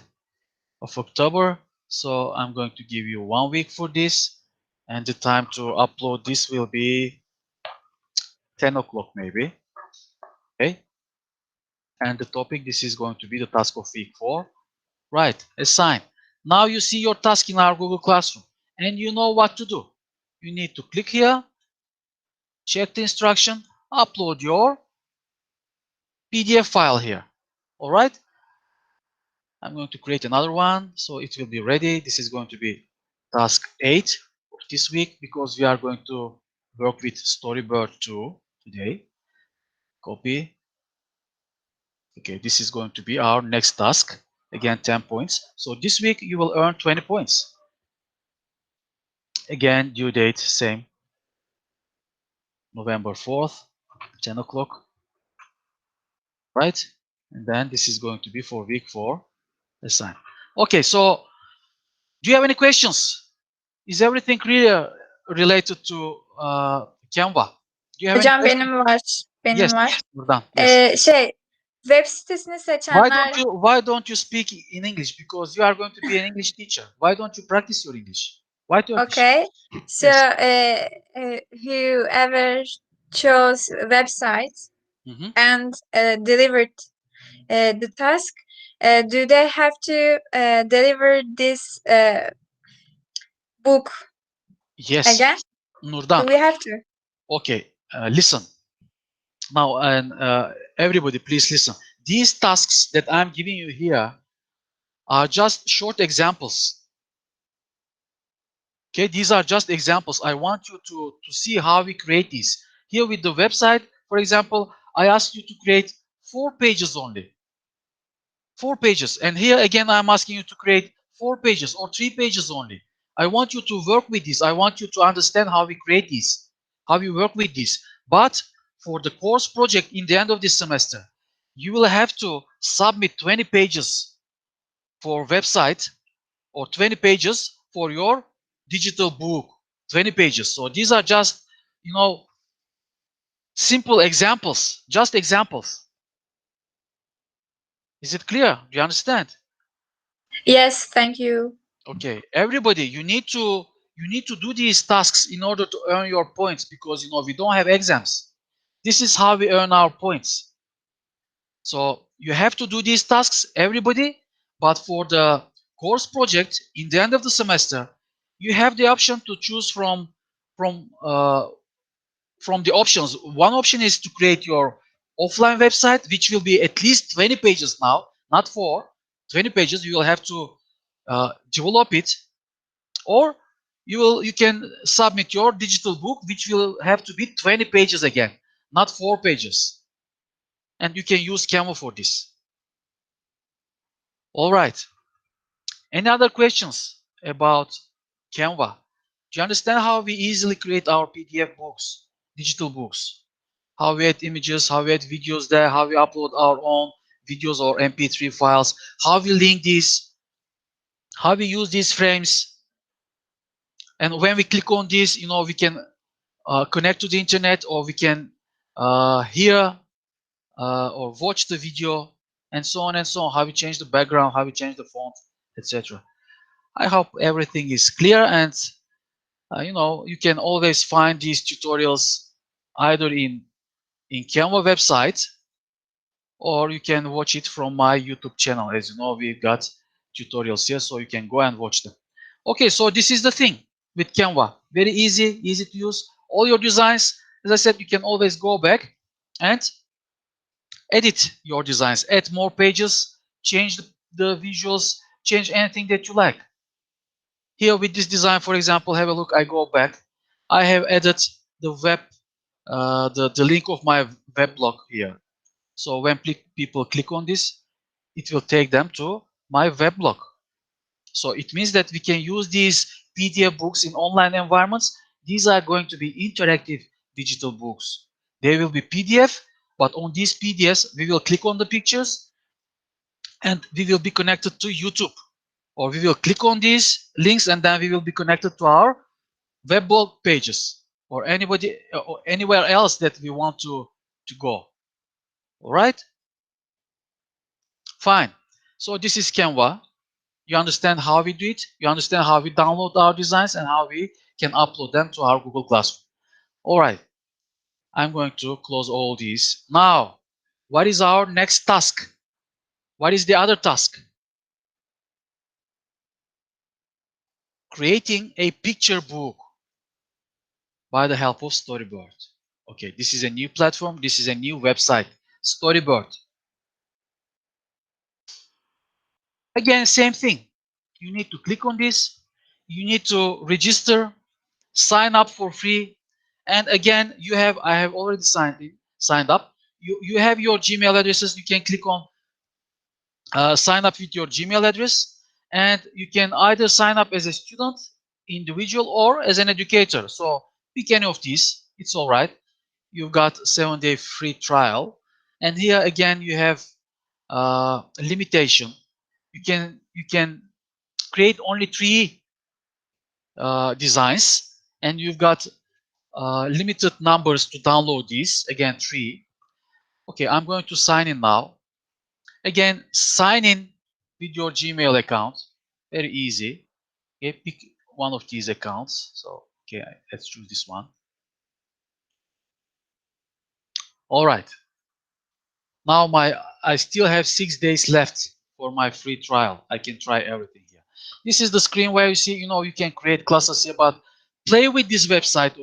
of October. So I'm going to give you 1 week for this, and the time to upload this will be 10 o'clock maybe. Okay. And the topic, this is going to be the task of week 4. Right, assign. Now you see your task in our Google Classroom, and you know what to do. You need to click here, check the instruction, upload your PDF file here. All right. I'm going to create another one, so it will be ready. This is going to be task 8 of this week because we are going to work with Storybird 2 today. Copy. Okay, this is going to be our next task. Again, 10 points. So this week you will earn 20 points. Again, due date, same. November 4th, 10 o'clock. Right? And then this is going to be for week 4. Assign. Okay, so do you have any questions? Is everything clear related to Canva? Do you have any Hocam questions? benim var. Yes, Benim var. buradan. Yes. Web sitesini seçenler Why don't you speak in English? Because you are going to be an English teacher. Why don't you practice your English? Why Turkish? okay. So Yes. whoever chose website Mhm. and delivered the task, do they have to deliver this book Yes. again? Do Nurdan. we have to? Okay. Listen. Now, and everybody, please listen. These tasks that I'm giving you here are just short examples. Okay, these are just examples. I want you to see how we create these. Here with the website, for example, I asked you to create 4 pages only. 4 pages. And here again, I'm asking you to create 4 pages or 3 pages only. I want you to work with this. I want you to understand how we create this, how we work with this. But for the course project in the end of this semester, you will have to submit 20 pages for website or 20 pages for your digital book. 20 pages. So these are just, you know, simple examples, just examples. Is it clear? Do you understand? Yes, thank you. Okay, everybody, you need to do these tasks in order to earn your points because you know we don't have exams. This is how we earn our points. So you have to do these tasks, everybody. But for the course project in the end of the semester, you have the option to choose from uh, from the options. One option is to create your offline website, which will be at least 20 pages now, not 4. 20 pages. You will have to develop it, or you can submit your digital book, which will have to be 20 pages again, not 4 pages. And you can use Canva for this. All right. Any other questions about Canva? Do you understand how we easily create our PDF books, digital books? How we add images, how we add videos there, how we upload our own videos or MP3 files, how we link these, how we use these frames. And when we click on this, we can connect to the internet, or we can hear or watch the video, and so on and so on. How we change the background, how we change the font, etc. I hope everything is clear, and you can always find these tutorials either in Canva website, or you can watch it from my YouTube channel. As you know, we've got tutorials here, so you can go and watch them. Okay, so this is the thing with Canva. Very easy to use. All your designs, as I said, you can always go back and edit your designs, add more pages, change the visuals, change anything that you like. Here with this design, for example, have a look. I go back. I have added the web, the link of my web blog here. So when people click on this, it will take them to my weblog. So it means that we can use these PDF books in online environments. These are going to be interactive digital books. They will be PDF, but on these PDFs, we will click on the pictures and we will be connected to YouTube. Or we will click on these links and then we will be connected to our weblog pages, or anybody or anywhere else that we want to go. All right? Fine. So this is Canva. You understand how we do it. You understand how we download our designs and how we can upload them to our Google Classroom. All right. I'm going to close all these. Now, what is our next task? What is the other task? Creating a picture book by the help of Storyboard. Okay, this is a new platform. This is a new website, Storyboard. Again, same thing. You need to click on this. You need to register, sign up for free. And again, I have already signed up. You have your Gmail addresses. You can click on sign up with your Gmail address, and you can either sign up as a student, individual, or as an educator. So pick any of these. It's all right. You've got 7-day free trial, and here again you have a limitation. You can create only 3 designs, and you've got limited numbers to download these. Again, 3. Okay, I'm going to sign in now. Again, sign in with your Gmail account. Very easy. Okay, pick one of these accounts. So, okay, let's choose this one. All right. Now I still have 6 days left for my free trial. I can try everything here. This is the screen where you see, you can create classes here, but play with this website.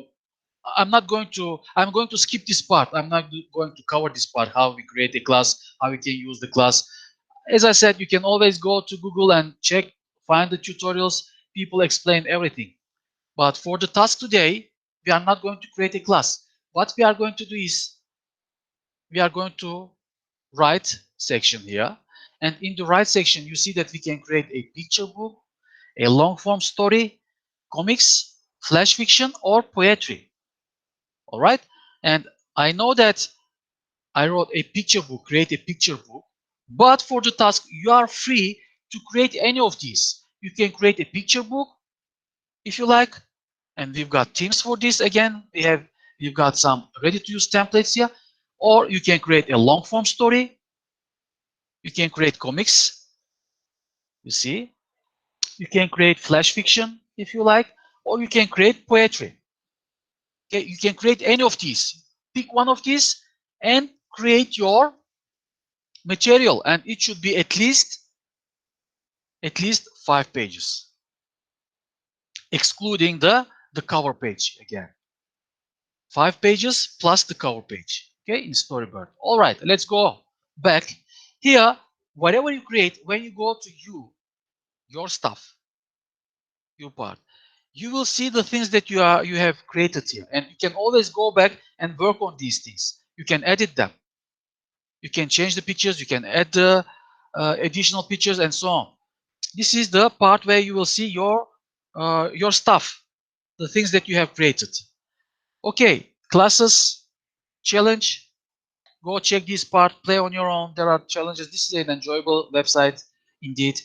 I'm going to skip this part. I'm not going to cover this part, how we create a class, how we can use the class. As I said, you can always go to Google and check, find the tutorials. People explain everything. But for the task today, we are not going to create a class. What we are going to do is, we are going to write section here. And in the write section, you see that we can create a picture book, a long form story, comics, flash fiction, or poetry. All right. And I know that I wrote a picture book, create a picture book. But for the task, you are free to create any of these. You can create a picture book if you like. And we've got themes for this. Again, we've got some ready-to-use templates here. Or you can create a long form story. You can create comics. You see, you can create flash fiction if you like, or you can create poetry. Okay, you can create any of these. Pick one of these and create your material, and it should be at least 5 pages, excluding the cover page. Again, 5 pages plus the cover page. Okay, in Storyboard. All right, let's go back here. Whatever you create, when you go to your stuff, your part, you will see the things that you have created here, and you can always go back and work on these things. You can edit them. You can change the pictures. You can add the additional pictures and so on. This is the part where you will see your stuff. the things that you have created. Okay, classes, challenge. Go check this part, play on your own. There are challenges. This is an enjoyable website indeed.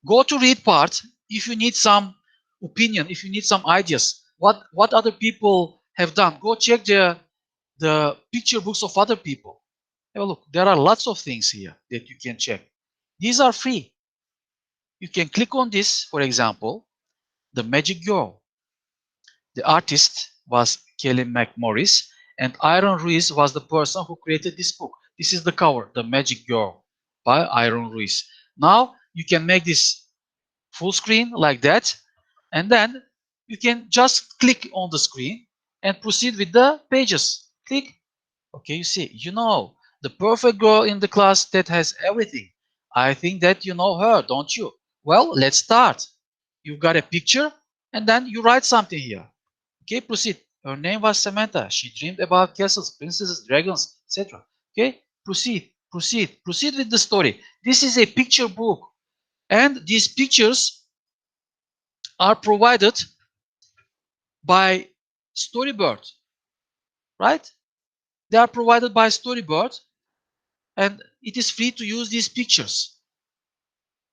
Go to read part if you need some opinion, if you need some ideas, what other people have done. Go check the picture books of other people. Have a look. There are lots of things here that you can check. These are free. You can click on this, for example, the Magic Girl. The artist was Kelly McMorris, and Iron Ruiz was the person who created this book. This is the cover, The Magic Girl by Iron Ruiz. Now you can make this full screen like that, and then you can just click on the screen and proceed with the pages. Click. Okay, you see, the perfect girl in the class that has everything. I think that you know her, don't you? Well, let's start. You've got a picture, and then you write something here. Okay, proceed. Her name was Samantha. She dreamed about castles, princesses, dragons, etc. Okay, proceed, proceed, proceed with the story. This is a picture book, and these pictures are provided by Storybird, right? They are provided by Storybird, and it is free to use these pictures.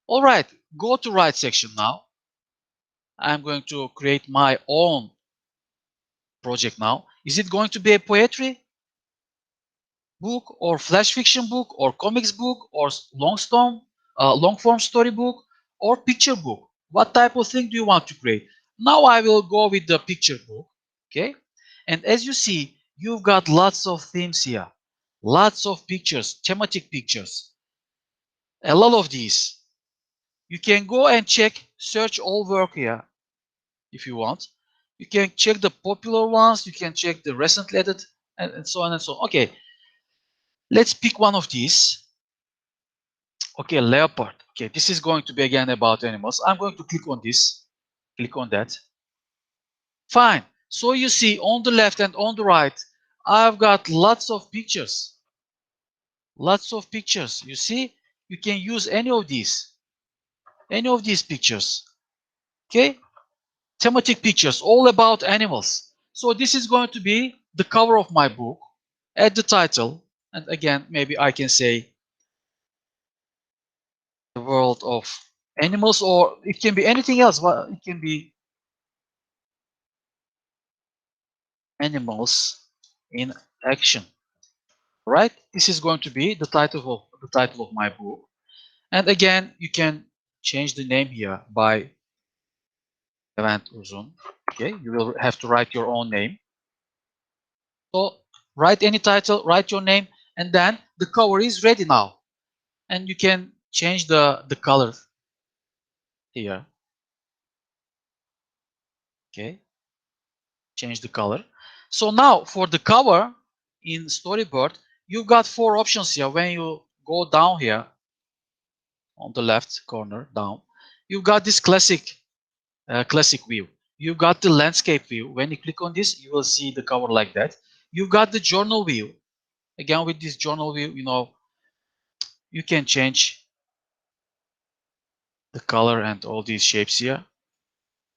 All right, go to write section now. I'm going to create my own project now. Is it going to be a poetry book or flash fiction book or comics book or long form story book or picture book? What type of thing do you want to create? Now I will go with the picture book. Okay, and as you see, you've got lots of themes here, lots of pictures, thematic pictures, a lot of these. You can go and check, search all work here if you want. You can check the popular ones, you can check the recently added, and so on and so on. Okay, let's pick one of these. Okay, leopard. Okay, this is going to be again about animals. I'm going to click on this, click on that. Fine. So you see on the left and on the right, I've got lots of pictures. Lots of pictures. You see, you can use any of these pictures. Okay, thematic pictures, all about animals. So this is going to be the cover of my book. Add the title, and again, maybe I can say the world of animals, or it can be anything else. Well, it can be animals in action. Right? This is going to be the title of my book. And again, you can change the name here by Levent Uzun. Okay, you will have to write your own name. So write any title, write your name, and then the cover is ready now. And you can change the color here. Okay, change the color. So now for the cover in Storyboard, you've got 4 options here. When you go down here on the left corner down, you've got this classic view. You've got the landscape view. When you click on this, you will see the cover like that. You've got the journal view. Again, with this journal view, you can change the color and all these shapes here.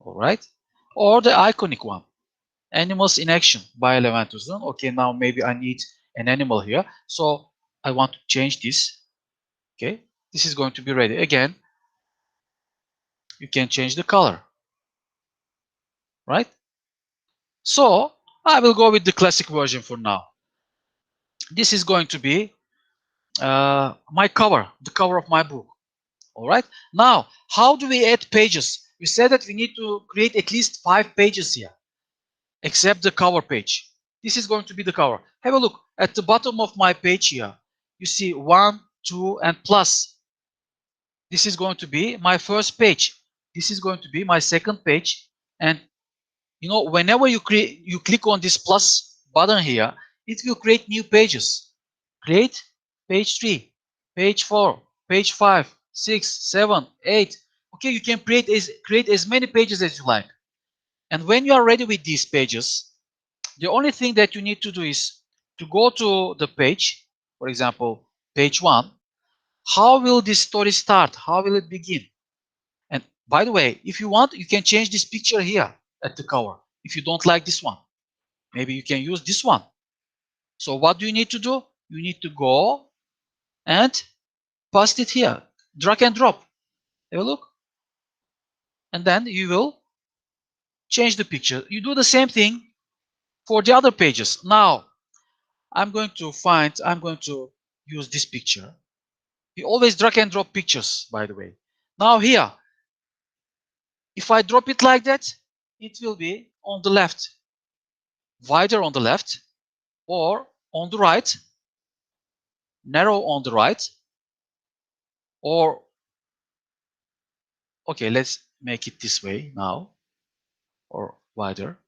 All right. Or the iconic one, Animals in Action by Levent Uzun. Okay, now maybe I need an animal here. So I want to change this. Okay, this is going to be ready. Again, you can change the color. Right? So I will go with the classic version for now. This is going to be my cover, the cover of my book. All right. Now, how do we add pages? We said that we need to create at least 5 pages here, except the cover page. This is going to be the cover. Have a look at the bottom of my page here. You see 1, 2, and plus. This is going to be my first page. This is going to be my second page. And whenever you click on this plus button here, it will create new pages. Create page 3, page 4, page 5, 6, 7, 8. Okay, you can create as many pages as you like. And when you are ready with these pages, the only thing that you need to do is to go to the page, for example, page 1. How will this story start? How will it begin? And by the way, if you want, you can change this picture here at the cover. if you don't like this one. Maybe you can use this one. So what do you need to do? You need to go and paste it here. Drag and drop. Have a look. And then you will change the picture. You do the same thing for the other pages. Now, I'm going to use this picture. We always drag and drop pictures, by the way. Now here, if I drop it like that, it will be on the left, wider on the left, or on the right, narrow on the right, or, okay, let's make it this way now, or wider.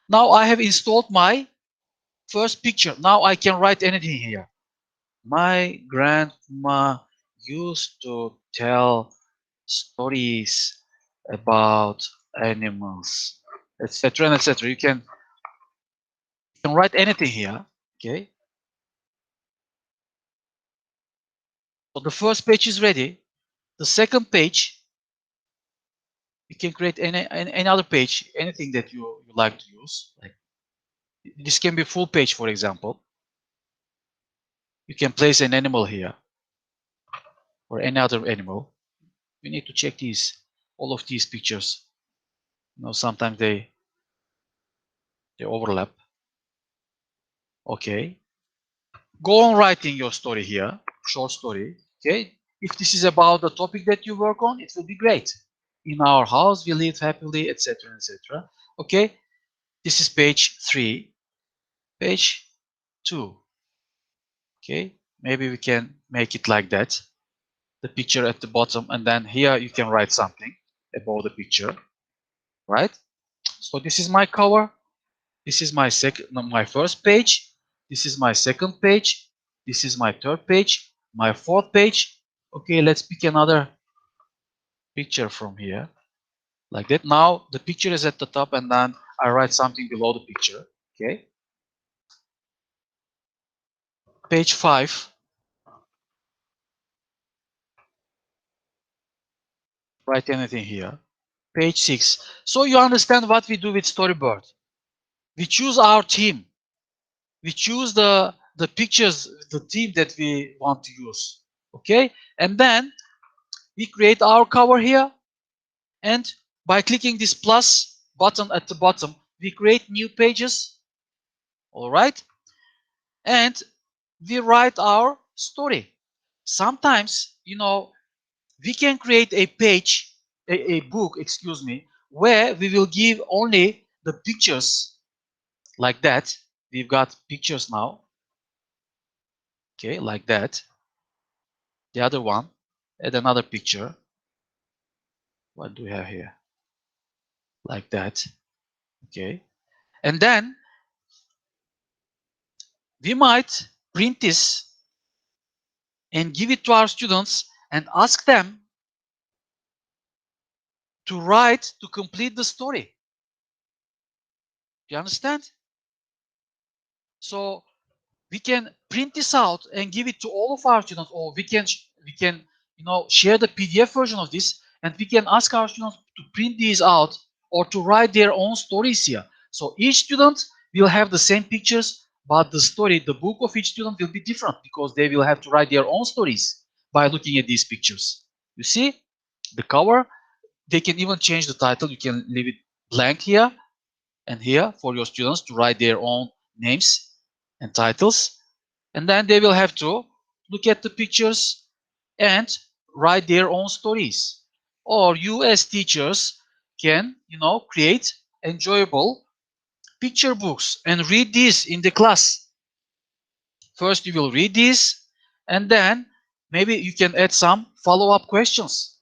Now I have installed my first picture. Now I can write anything here. My grandma used to tell stories about animals, etc. and etc. You can write anything here. Okay. So the first page is ready. The second page, you can create any other page, anything that you like to use. Like this can be full page, for example. You can place an animal here or any other animal. You need to check all of these pictures. You know, sometimes they overlap. Okay. Go on writing your story here, short story. Okay. If this is about the topic that you work on, it will be great. In our house, we lived happily, etc., etc. Okay. This is page 3. Page 2. Okay. Maybe we can make it like that. The picture at the bottom, and then here you can write something about the picture, right? So this is my cover. This is my first page. This is my second page. This is my third page. My fourth page. Okay, let's pick another picture from here, like that. Now the picture is at the top, and then I write something below the picture. Okay. Page 5. Write anything here. Page 6. So you understand what we do with Storyboard. We choose our theme. We choose the pictures, the theme that we want to use. Okay, and then we create our cover here, and by clicking this plus button at the bottom, we create new pages. All right, and we write our story. Sometimes, you know, we can create a page, a book, excuse me, where we will give only the pictures, like that. We've got pictures now. Okay, like that. The other one, add another picture. What do we have here? Like that. Okay. And then we might print this and give it to our students and ask them to write to complete the story. Do you understand? So we can print this out and give it to all of our students, or we can share the PDF version of this, and we can ask our students to print these out or to write their own stories here. So each student will have the same pictures, but the book of each student will be different because they will have to write their own stories by looking at these pictures. You see the cover. They can even change the title. You can leave it blank here and here for your students to write their own names and titles, and then they will have to look at the pictures and write their own stories. Or you as teachers can, create enjoyable picture books and read these in the class. First you will read these, and then maybe you can add some follow-up questions.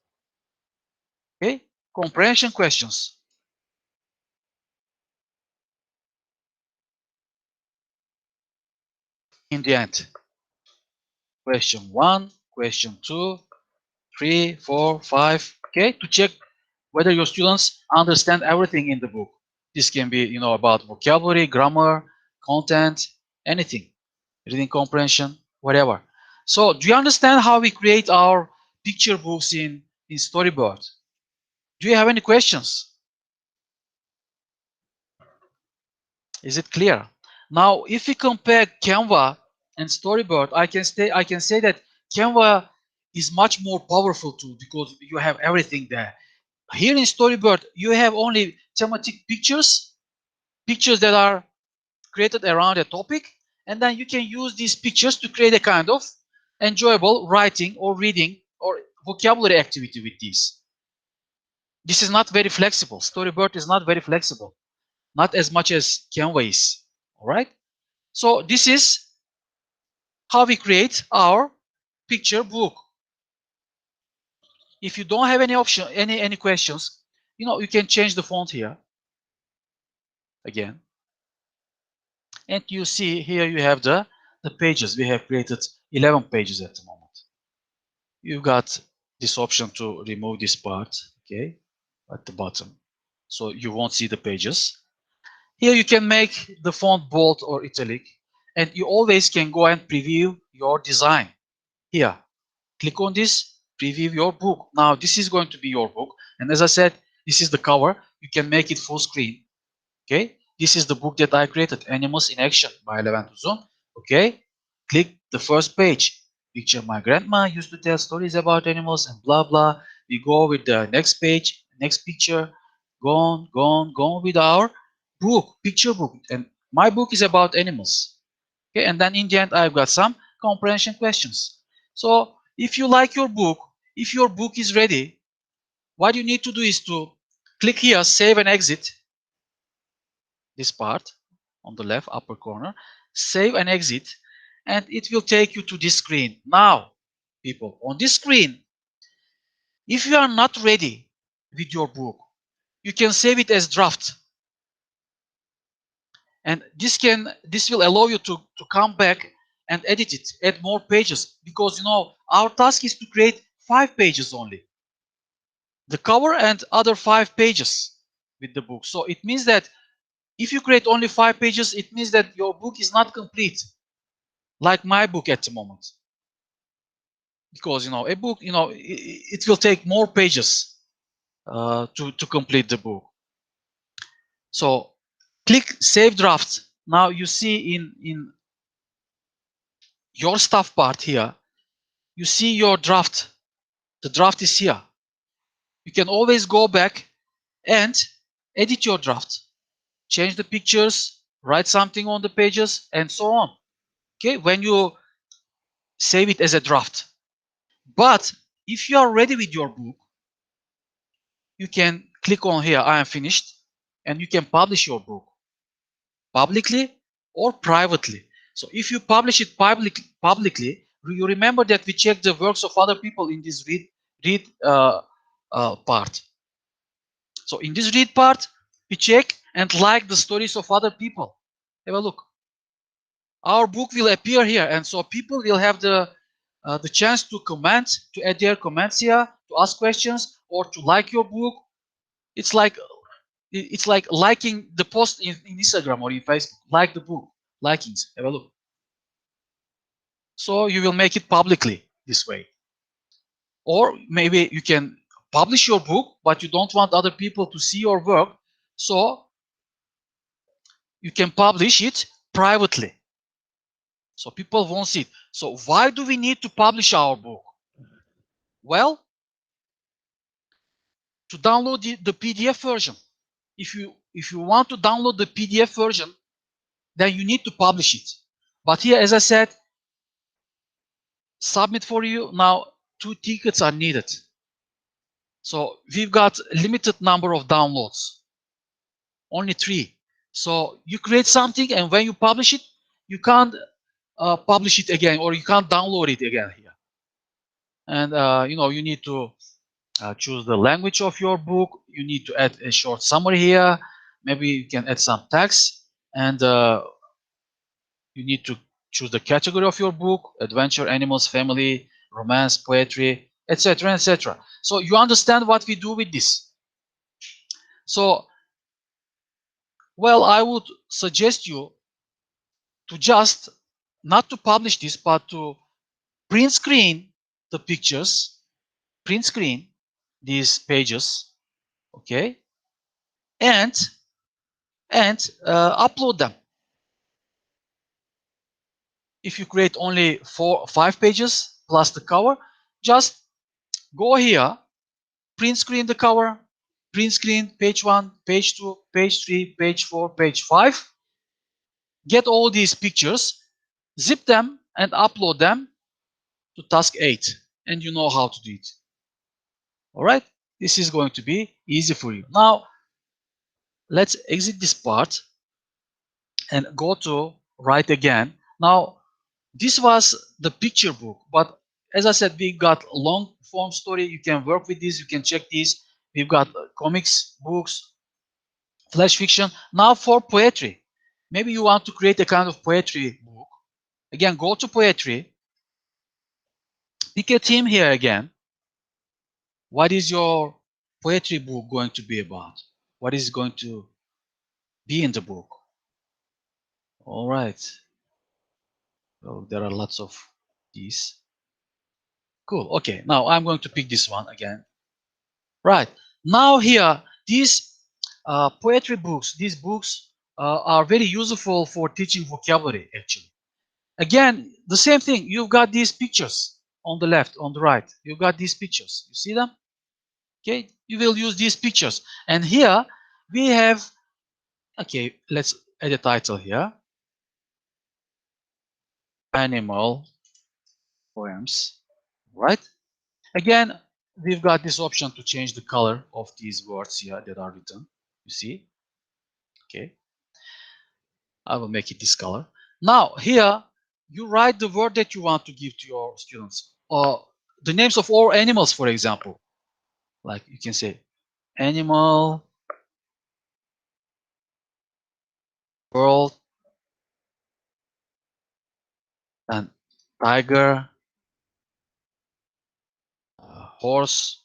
Okay, comprehension questions. In the end, question 1, question 2, 3, 4, 5, okay, to check whether your students understand everything in the book. This can be, about vocabulary, grammar, content, anything, reading comprehension, whatever. So do you understand how we create our picture books in Storyboard? Do you have any questions? Is it clear? Now, if we compare Canva and Storyboard, I can say that Canva is much more powerful tool because you have everything there. Here in Storyboard, you have only thematic pictures that are created around a topic, and then you can use these pictures to create a kind of enjoyable writing or reading or vocabulary activity with these. This is not very flexible. Storyboard is not very flexible, not as much as Canva is. All right. So this is how we create our picture book. If you don't have any option, any questions, you can change the font here again. And you see here you have the pages. We have created 11 pages at the moment. You got this option to remove this part, okay, at the bottom. So you won't see the pages. Here you can make the font bold or italic, and you always can go and preview your design. Here, click on this, preview your book. Now this is going to be your book, and as I said, this is the cover. You can make it full screen. Okay, this is the book that I created, Animals in Action by Levent Uzun. Okay, click the first page. Picture my grandma used to tell stories about animals and blah blah. We go with the next page, next picture, go on with our book, picture book. And my book is about animals. Okay, and then in the end, I've got some comprehension questions. So if you like your book, if your book is ready, what you need to do is to click here, save and exit, this part on the left upper corner, save and exit, and it will take you to this screen. Now, people, on this screen, if you are not ready with your book, you can save it as draft. And this will allow you to come back and edit it, add more pages, because our task is to create 5 pages only. The cover and other 5 pages with the book. So it means that if you create only 5 pages, it means that your book is not complete, like my book at the moment. Because a book, it will take more pages to complete the book. So click Save Draft. Now you see in your stuff part here, you see your draft. The draft is here. You can always go back and edit your draft, change the pictures, write something on the pages, and so on. Okay, when you save it as a draft. But if you are ready with your book, you can click on here, I am finished, and you can publish your book publicly or privately. So if you publish it publicly, you remember that we check the works of other people in this read part. So in this read part, we check and like the stories of other people. Have a look. Our book will appear here, and so people will have the chance to comment, to add their comments here, to ask questions, or to like your book. It's like liking the post in Instagram or in Facebook. Like the book, likings. Have a look. So you will make it publicly this way. Or maybe you can publish your book, but you don't want other people to see your work. So you can publish it privately. So people won't see it. So why do we need to publish our book? Well, to download the PDF version. If you want to download the PDF version, then you need to publish it. But here, as I said, submit for you. Now 2 tickets are needed. So we've got a limited number of downloads, only 3. So you create something, and when you publish it, you can't publish it again, or you can't download it again here. And you need to choose the language of your book. You need to add a short summary here. Maybe you can add some text, and you need to choose the category of your book: adventure, animals, family, romance, poetry, etc., etc. So you understand what we do with this. So, well, I would suggest you to just not to publish this, but to print screen the pictures, print screen these pages, okay, and and upload them. If you create only 5 pages plus the cover, just go here, print screen the cover, print screen page 1, page 2, page 3, page 4, page 5. Get all these pictures, zip them, and upload them to task 8. And you know how to do it. All right? This is going to be easy for you. Now, let's exit this part and go to write again. Now, this was the picture book, but as I said, we got long form story. You can work with this. You can check these. We've got comics, books, flash fiction. Now for poetry. Maybe you want to create a kind of poetry book. Again, go to poetry. Pick a theme here again. What is your poetry book going to be about? What is going to be in the book? All right. So there are lots of these. Cool. Okay. Now I'm going to pick this one again. Right. Now here, these poetry books, these books are very useful for teaching vocabulary, actually. Again, the same thing. You've got these pictures on the left, on the right. You've got these pictures. You see them? Okay. You will use these pictures. And here we have, okay, let's add a title here. Animal poems, right? Again, we've got this option to change the color of these words here that are written. You see? Okay. I will make it this color. Now, here, you write the word that you want to give to your students. The names of all animals, for example. Like you can say, animal, world, and tiger, horse,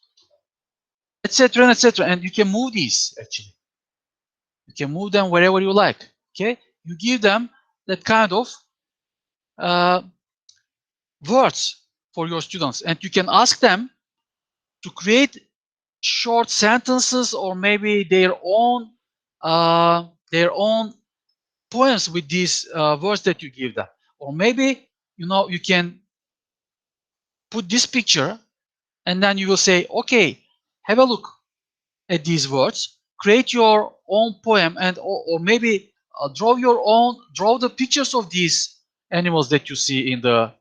etc., etc. And you can move these, actually. You can move them wherever you like. Okay? You give them that kind of words for your students, and you can ask them to create short sentences or maybe their own poems with these words that you give them. Or maybe you can put this picture and then you will say, okay, have a look at these words, create your own poem, and or maybe draw the pictures of these animals that you see in the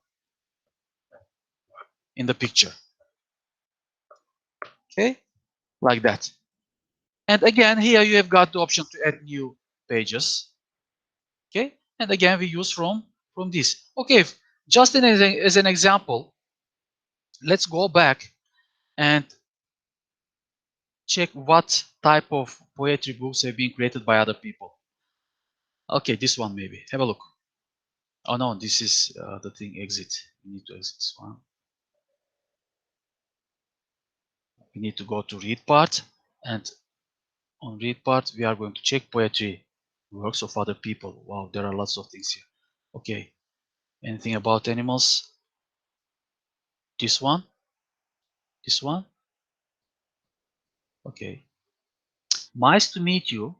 picture. Okay, like that. And again, here you have got the option to add new pages. Okay, and again we use from this. Okay, just as an example, let's go back and check what type of poetry books have been created by other people. Okay, this one maybe. Have a look. Oh no, this is the thing exit. We need to exit this one. We need to go to read part, and on read part we are going to check poetry works of other people. Wow, there are lots of things here. Okay, anything about animals? This one? This one? Okay. Nice to meet you.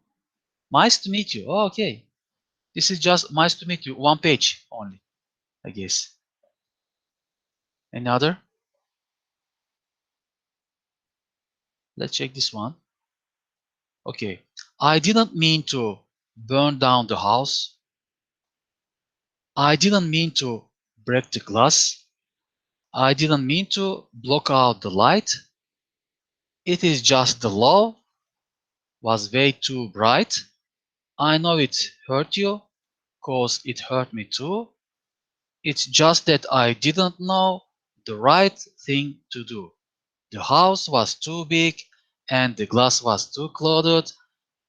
Nice to meet you. Oh, okay. This is just nice to meet you. One page only, I guess. Another? Let's check this one. Okay. I didn't mean to burn down the house. I didn't mean to break the glass. I didn't mean to block out the light. It is just the law was way too bright. I know it hurt you, 'cause it hurt me too. It's just that I didn't know the right thing to do. The house was too big and the glass was too clouded,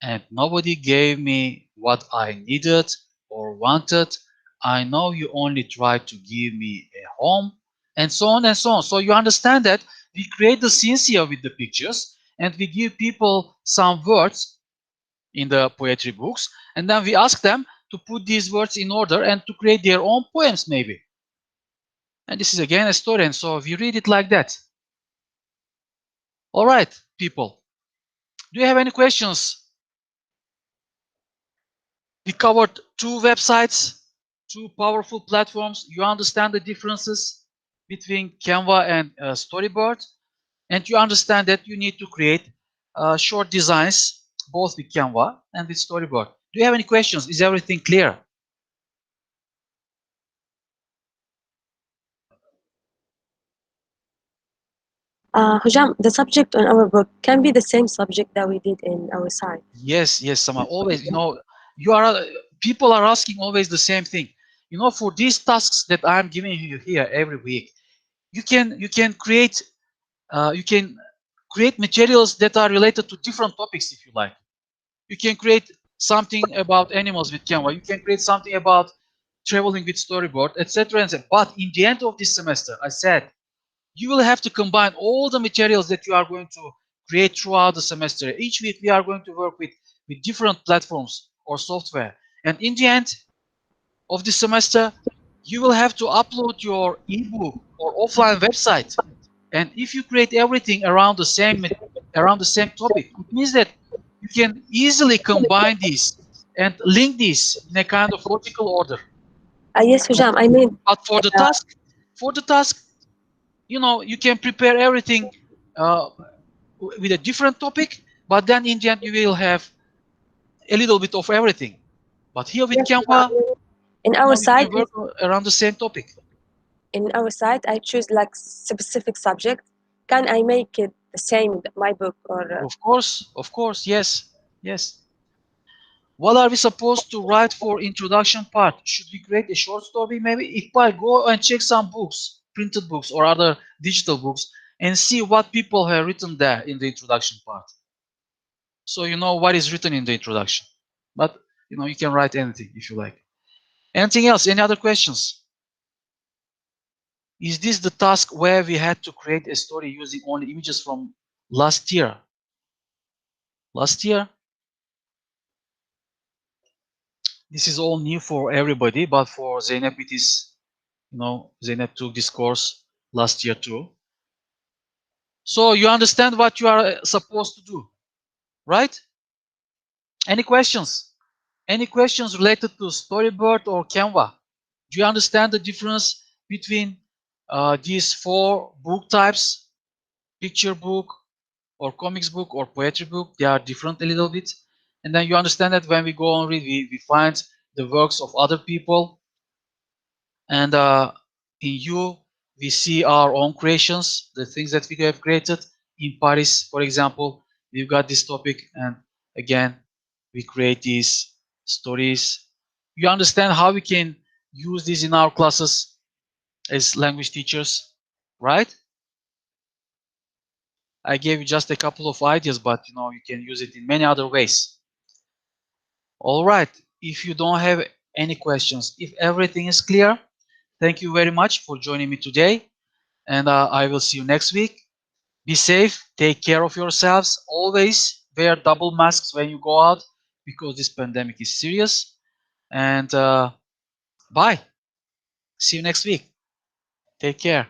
and nobody gave me what I needed or wanted. I know you only tried to give me a home, and so on and so on. So you understand that we create the scenes here with the pictures, and we give people some words in the poetry books, and then we ask them to put these words in order and to create their own poems maybe. And this is again a story, and so we read it like that. All right, people. Do you have any questions? We covered 2 websites, 2 powerful platforms. You understand the differences between Canva and Storyboard, and you understand that you need to create short designs both with Canva and with Storyboard. Do you have any questions? Is everything clear? Hujam, the subject on our book can be the same subject that we did in our site. Yes, yes, Sama. Always, you are people are asking always the same thing. For these tasks that I'm giving you here every week, you can create materials that are related to different topics if you like. You can create something about animals with Canva. You can create something about traveling with Storyboard, etc. etc. But in the end of this semester, I said you will have to combine all the materials that you are going to create throughout the semester. Each week we are going to work with different platforms or software. And in the end of this semester, you will have to upload your ebook or offline website. And if you create everything around the same topic, it means that you can easily combine these and link these in a kind of logical order. Yes, Hujam, I mean, But for the task, you can prepare everything uh, with a different topic, but then in the end you will have a little bit of everything. But here with yes, Canva, in our you site, can work around the same topic. I choose like specific subject. Can I make it the same my book or? Of course, yes, yes. What are we supposed to write for introduction part? Should we create a short story maybe? If I go and check some books, printed books or other digital books, and see what people have written there in the introduction part. So you know what is written in the introduction. But you can write anything if you like. Anything else? Any other questions? Is this the task where we had to create a story using only images from last year? Last year? This is all new for everybody, but for Zeynep it is, Zeynep took this course last year too. So you understand what you are supposed to do, right? Any questions? Any questions related to Storyboard or Canva? Do you understand the difference between these 4 book types? Picture book, or comics book, or poetry book. They are different a little bit. And then you understand that when we go on read, we find the works of other people. And in you, we see our own creations, the things that we have created. In Paris, for example, we've got this topic, and again, we create these stories. You understand how we can use this in our classes as language teachers, right? I gave you just a couple of ideas, but you can use it in many other ways. All right. If you don't have any questions, if everything is clear, thank you very much for joining me today. And I will see you next week. Be safe. Take care of yourselves. Always wear double masks when you go out because this pandemic is serious. And bye. See you next week. Take care.